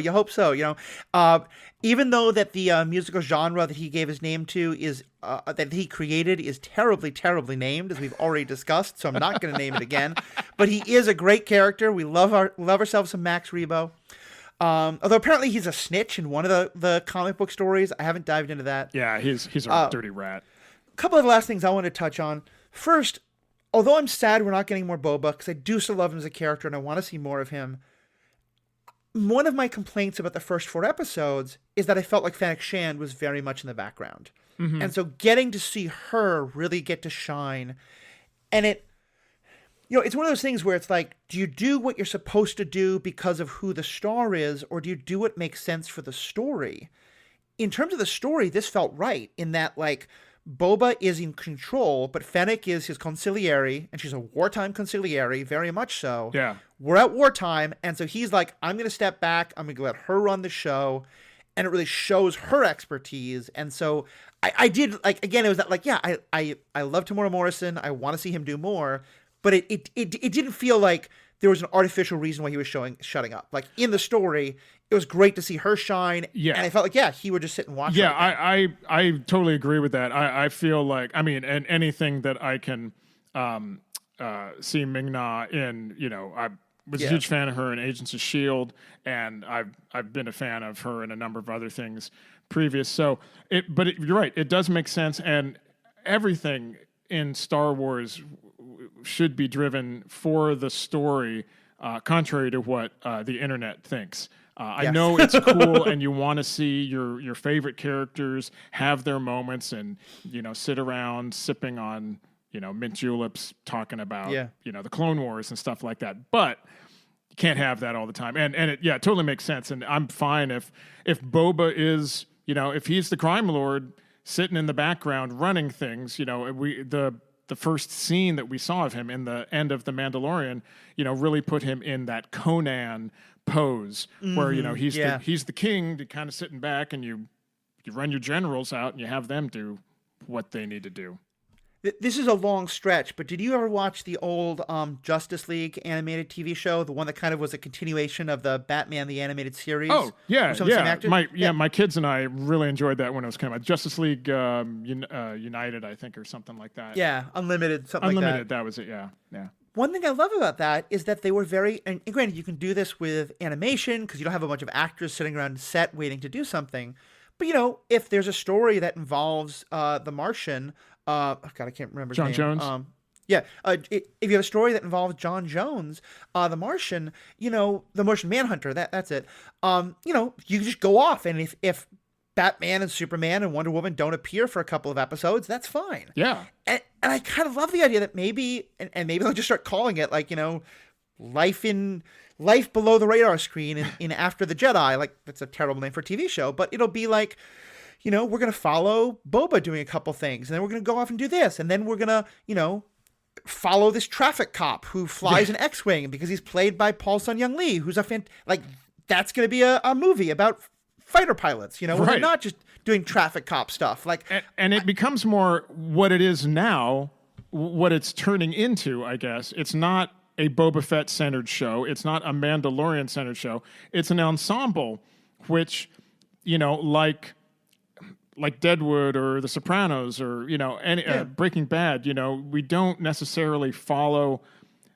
Even though that the musical genre that he gave his name to is that he created is terribly, terribly named, as we've already discussed. So I'm not going to name it again. But he is a great character. We love ourselves some Max Rebo. Although apparently he's a snitch in one of the comic book stories. I haven't dived into that. Yeah, he's a dirty rat. A couple of the last things I want to touch on. First, although I'm sad we're not getting more Boba, because I do still love him as a character and I want to see more of him. One of my complaints about the first 4 episodes is that I felt like Fennec Shand was very much in the background. Mm-hmm. And so getting to see her really get to shine, and it's one of those things where it's like, do you do what you're supposed to do because of who the star is, or do you do what makes sense for the story? In terms of the story, this felt right in that, like, Boba is in control, but Fennec is his consigliere, and she's a wartime consigliere, very much so. Yeah. We're at wartime, and so he's like, I'm going to step back, I'm going to let her run the show, and it really shows her expertise. And so I did, like, again, it was that, like, yeah, I love Tamora Morrison, I want to see him do more, but it didn't feel like there was an artificial reason why he was shutting up. Like, in the story, it was great to see her shine. Yeah. And I felt like, he would just sit and watch. Yeah, I totally agree with that. I feel like, I mean, and anything that I can see Ming-Na in, I was a huge fan of her in Agents of S.H.I.E.L.D., and I've been a fan of her in a number of other things previous. So, you're right, it does make sense, and everything in Star Wars should be driven for the story, contrary to what the internet thinks. I know it's cool, and you want to see your favorite characters have their moments, and sit around sipping on mint juleps, talking about the Clone Wars and stuff like that. But you can't have that all the time, and it totally makes sense. And I'm fine if Boba is if he's the crime lord sitting in the background running things. The the first scene that we saw of him in the end of The Mandalorian, really put him in that Conan pose where, he's the king, kind of sitting back, and you run your generals out and you have them do what they need to do. This is a long stretch, but did you ever watch the old Justice League animated TV show, the one that kind of was a continuation of the Batman the Animated Series? Oh, yeah. My kids and I really enjoyed that when it was coming out. Justice League United, I think, or something like that. Yeah, Unlimited, something like that. Unlimited, that was it, yeah. One thing I love about that is that they were very, and granted, you can do this with animation because you don't have a bunch of actors sitting around set waiting to do something. But, if there's a story that involves the Martian, I can't remember his name. John Jones? If you have a story that involves John Jones, the Martian, the Martian Manhunter, that's it. You can just go off, and if Batman and Superman and Wonder Woman don't appear for a couple of episodes, that's fine. Yeah. And I kind of love the idea that maybe they'll just start calling it Life Below the Radar Screen in After the Jedi. Like, that's a terrible name for a TV show, but it'll be like, we're going to follow Boba doing a couple things, and then we're going to go off and do this, and then we're going to, follow this traffic cop who flies an X-Wing because he's played by Paul Sun-Young Lee, who's that's going to be a movie about fighter pilots, where they're not just doing traffic cop stuff. And it becomes more what it is now, what it's turning into, I guess. It's not a Boba Fett centered show. It's not a Mandalorian centered show. It's an ensemble, which, like Deadwood or The Sopranos or, Breaking Bad, we don't necessarily follow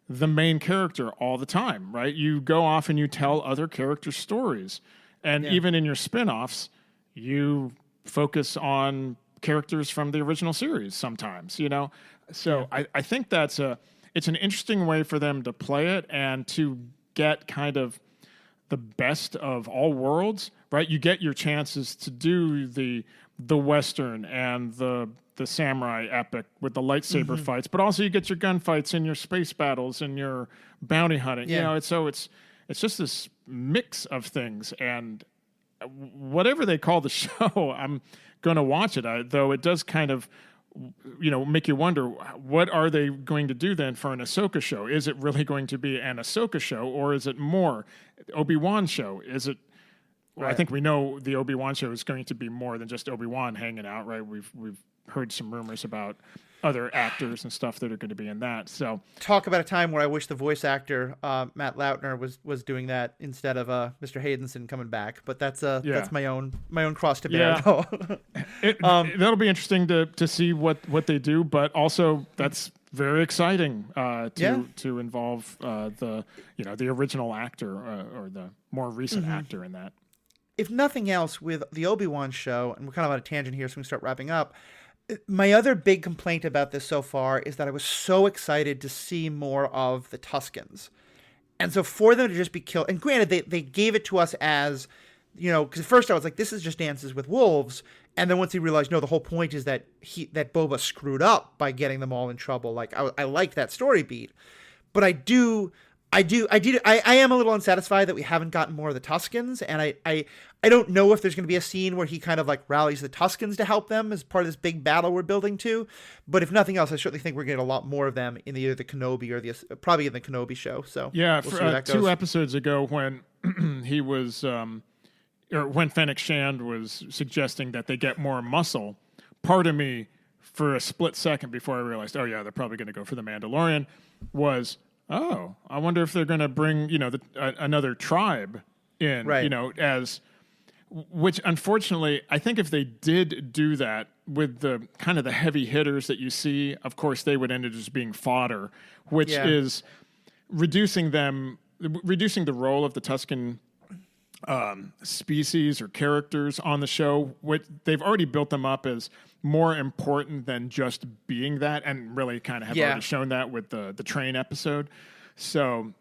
the main character all the time, right? You go off and you tell other characters' stories. And even in your spin-offs, you focus on characters from the original series sometimes, So I think it's an interesting way for them to play it and to get kind of the best of all worlds, right? You get your chances to do the Western and the samurai epic with the lightsaber fights, but also you get your gunfights and your space battles and your bounty hunting. It's just this mix of things, and whatever they call the show, I'm going to watch it. Though it does kind of, make you wonder, what are they going to do then for an Ahsoka show? Is it really going to be an Ahsoka show, or is it more Obi-Wan show? Is it? Well, I think we know the Obi-Wan show is going to be more than just Obi-Wan hanging out, right? We've heard some rumors about other actors and stuff that are going to be in that. So talk about a time where I wish the voice actor Matt Lautner was doing that instead of Mr. Haydenson coming back. But that's my own cross to bear. That'll be interesting to see what they do, but also that's very exciting to involve the original actor or the more recent actor in that. If nothing else, with the Obi-Wan show, and we're kind of on a tangent here, so we can start wrapping up. My other big complaint about this so far is that I was so excited to see more of the Tuskens. And so for them to just be killed, and granted, they gave it to us as, because at first I was like, this is just Dances with Wolves. And then once he realized, no, the whole point is that Boba screwed up by getting them all in trouble. Like, I like that story beat. But I am a little unsatisfied that we haven't gotten more of the Tuskens, and I don't know if there's going to be a scene where he kind of rallies the Tuskens to help them as part of this big battle we're building to. But if nothing else, I certainly think we're going to get a lot more of them in either the Kenobi or probably in the Kenobi show. So yeah, we'll see where that goes. 2 episodes ago when he was, or when Fennec Shand was suggesting that they get more muscle, part of me, for a split second before I realized, oh yeah, they're probably going to go for the Mandalorian, was, oh, I wonder if they're going to bring, another tribe in, as, which unfortunately, I think if they did do that with the kind of the heavy hitters that you see, of course, they would end up just being fodder, which is reducing the role of the Tusken species or characters on the show. They've already built them up as more important than just being that, and really kind of have already shown that with the train episode. So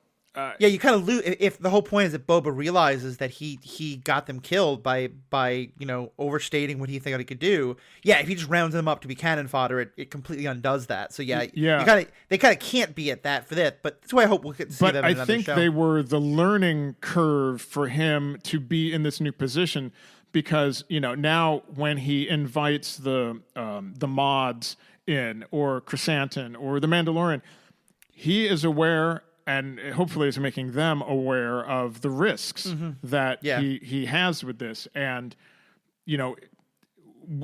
you kind of lose if the whole point is that Boba realizes that he got them killed by overstating what he thought he could do. Yeah, if he just rounds them up to be cannon fodder, it completely undoes that. So they kind of can't be at that for this. But that's why I hope we'll get to see them in another show. But I think they were the learning curve for him to be in this new position, because now when he invites the mods in, or Chrysanthemum, or The Mandalorian. He is aware, and hopefully is making them aware of the risks that he has with this. And,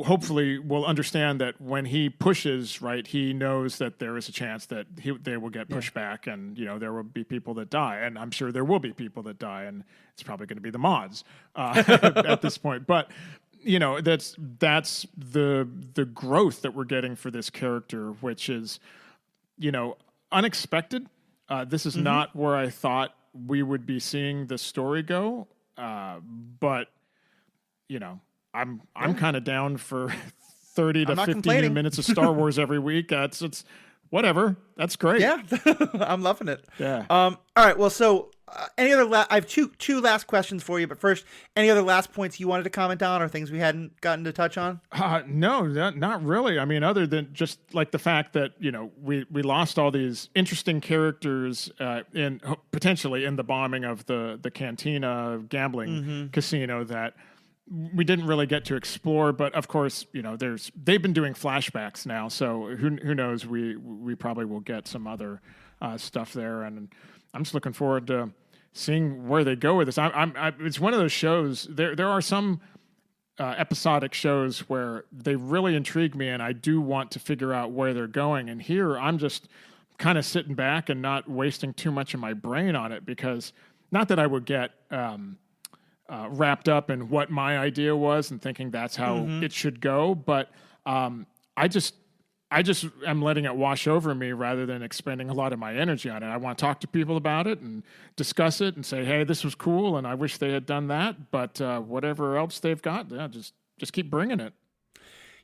hopefully will understand that when he pushes, right, he knows that there is a chance that they will get pushed back, and there will be people that die, and I'm sure there will be people that die, and it's probably going to be the mods at this point. But that's the growth that we're getting for this character, which is unexpected. This is not where I thought we would be seeing the story go, but I'm kind of down for 30 to 50 minutes of Star Wars every week. It's whatever. That's great. Yeah, I'm loving it. Yeah. All right. Well, so any other? I have two last questions for you. But first, any other last points you wanted to comment on, or things we hadn't gotten to touch on? No, not really. I mean, other than just like the fact that we lost all these interesting characters potentially in the bombing of the Cantina gambling casino that we didn't really get to explore. But of course, they've been doing flashbacks now, so who knows? We probably will get some other stuff there, and I'm just looking forward to seeing where they go with this. It's one of those shows. There are some episodic shows where they really intrigue me, and I do want to figure out where they're going. And here, I'm just kind of sitting back and not wasting too much of my brain on it, because not that I would get wrapped up in what my idea was and thinking that's how it should go, but I just am letting it wash over me rather than expending a lot of my energy on it. I want to talk to people about it and discuss it and say, hey, this was cool, and I wish they had done that, but whatever else they've got, just keep bringing it.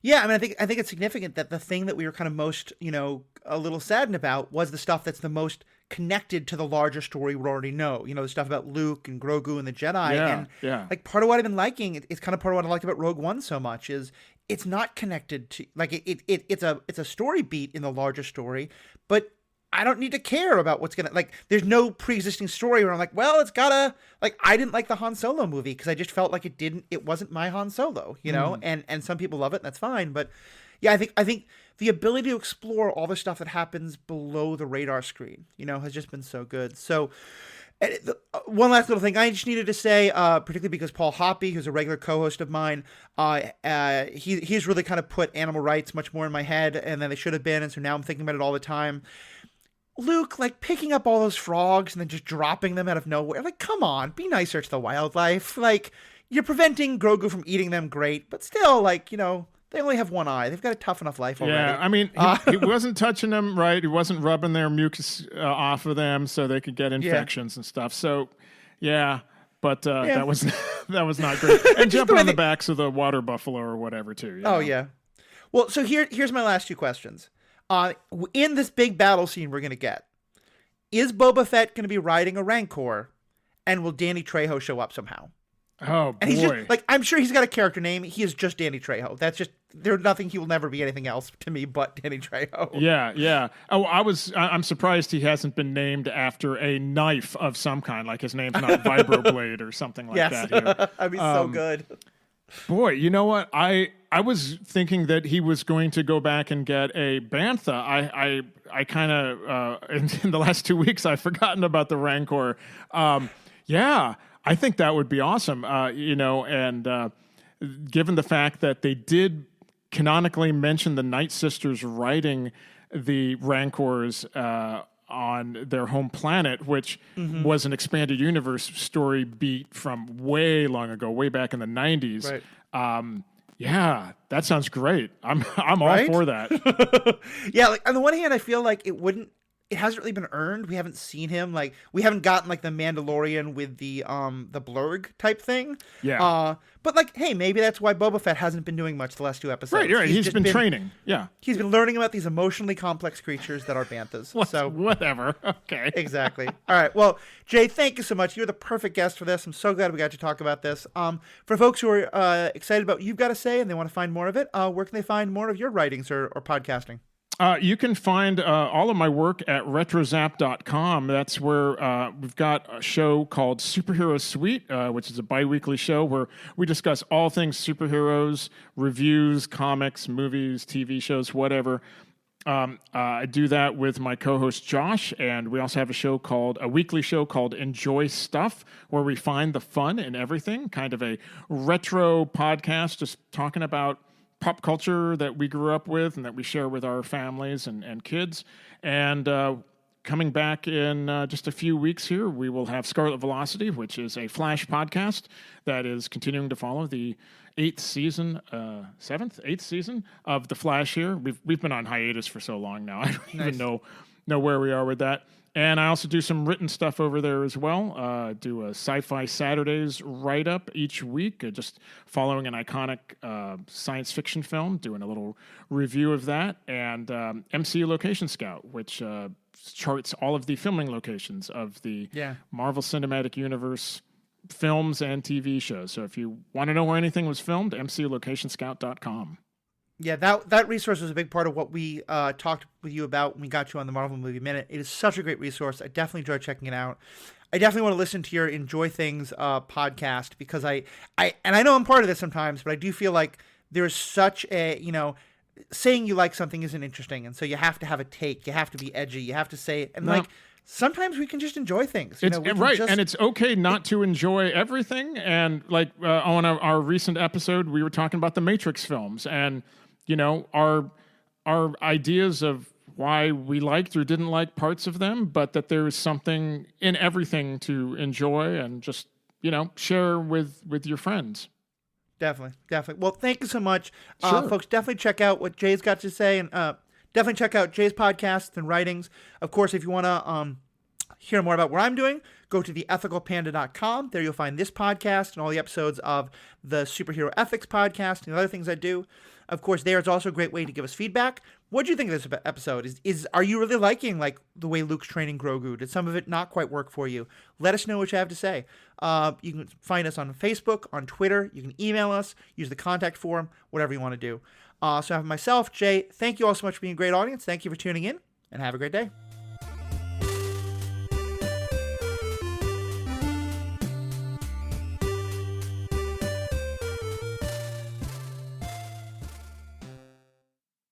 Yeah, I mean, I think it's significant that the thing that we were kind of most, a little saddened about was the stuff that's the most connected to the larger story we already know. The stuff about Luke and Grogu and the Jedi. Like, part of what I've been liking, it's kind of part of what I liked about Rogue One so much, is it's not connected to, like, it's a story beat in the larger story, but I don't need to care about what's gonna, like, there's no pre-existing story where I'm like, well, it's gotta, like, I didn't like the Han Solo movie because I just felt like it wasn't my Han Solo, and some people love it, and that's fine, but yeah, I think the ability to explore all the stuff that happens below the radar screen, has just been so good. So one last little thing I just needed to say, particularly because Paul Hoppy, who's a regular co-host of mine, he's really kind of put animal rights much more in my head and than they should have been, and so now I'm thinking about it all the time. Luke, like, picking up all those frogs and then just dropping them out of nowhere. Like, come on, be nicer to the wildlife. Like, you're preventing Grogu from eating them, great. But still, like, they only have one eye. They've got a tough enough life already. Yeah, I mean, he wasn't touching them, right? He wasn't rubbing their mucus off of them so they could get infections and stuff. So, yeah, but that was not great. And jumping on the backs of the water buffalo or whatever, too. Yeah. Well, so here's my last two questions. In this big battle scene we're going to get, is Boba Fett going to be riding a Rancor, and will Danny Trejo show up somehow? Oh, boy. And he's just, like, I'm sure he's got a character name. He is just Danny Trejo. That's just, there's nothing, he will never be anything else to me but Danny Trejo. Yeah. Oh, I'm surprised he hasn't been named after a knife of some kind, like his name's not Vibroblade or something like that. That'd be so good. Boy, you know what? I was thinking that he was going to go back and get a bantha. I kind of in the last 2 weeks I've forgotten about the Rancor. Yeah, I think that would be awesome. And given the fact that they did canonically mention the Night Sisters riding the Rancors on their home planet, which was an expanded universe story beat from way long ago, way back in the 90s. Right. Yeah, that sounds great. I'm all for that. Yeah, like, on the one hand, I feel like it hasn't really been earned. We haven't seen him, like, we haven't gotten, like, the Mandalorian with the blurg type thing. Yeah. But, like, hey, maybe that's why Boba Fett hasn't been doing much the last two episodes. Right. He's been training. Yeah. He's been learning about these emotionally complex creatures that are banthas. So whatever. Okay. Exactly. All right. Well, Jay, thank you so much. You're the perfect guest for this. I'm so glad we got to talk about this. For folks who are excited about what you've got to say and they want to find more of it, where can they find more of your writings or podcasting? You can find all of my work at retrozap.com. That's where we've got a show called Superhero Suite, which is a bi-weekly show where we discuss all things superheroes, reviews, comics, movies, TV shows, whatever. I do that with my co-host Josh, and we also have a weekly show called Enjoy Stuff, where we find the fun in everything, kind of a retro podcast, just talking about pop culture that we grew up with and that we share with our families and kids. And coming back in just a few weeks here, we will have Scarlet Velocity, which is a Flash podcast that is continuing to follow the eighth season of the Flash here. We've been on hiatus for so long now. I don't even know where we are with that. And I also do some written stuff over there as well. Do a Sci-Fi Saturdays write-up each week, just following an iconic science fiction film, doing a little review of that. And MC Location Scout, which charts all of the filming locations of the Marvel Cinematic Universe films and TV shows. So if you want to know where anything was filmed, mclocationscout.com. Yeah, that resource was a big part of what we talked with you about when we got you on the Marvel Movie Minute. It is such a great resource. I definitely enjoy checking it out. I definitely want to listen to your Enjoy Things podcast because I know I'm part of this sometimes, but I do feel like there's such a, saying you like something isn't interesting, and so you have to have a take. You have to be edgy. You have to say, and sometimes we can just enjoy things. And it's okay not to enjoy everything. And on our recent episode, we were talking about the Matrix films, and our ideas of why we liked or didn't like parts of them, but that there's something in everything to enjoy and just share with your friends. Definitely. Well, thank you so much, Sure. folks. Definitely check out what Jay's got to say, and definitely check out Jay's podcasts and writings. Of course, if you want to hear more about what I'm doing, go to theethicalpanda.com. There you'll find this podcast and all the episodes of the Superhero Ethics podcast and the other things I do. Of course, there is also a great way to give us feedback. What do you think of this episode? Are you really liking the way Luke's training Grogu? Did some of it not quite work for you? Let us know what you have to say. You can find us on Facebook, on Twitter. You can email us, use the contact form, whatever you want to do. So I have myself, Jay. Thank you all so much for being a great audience. Thank you for tuning in, and have a great day.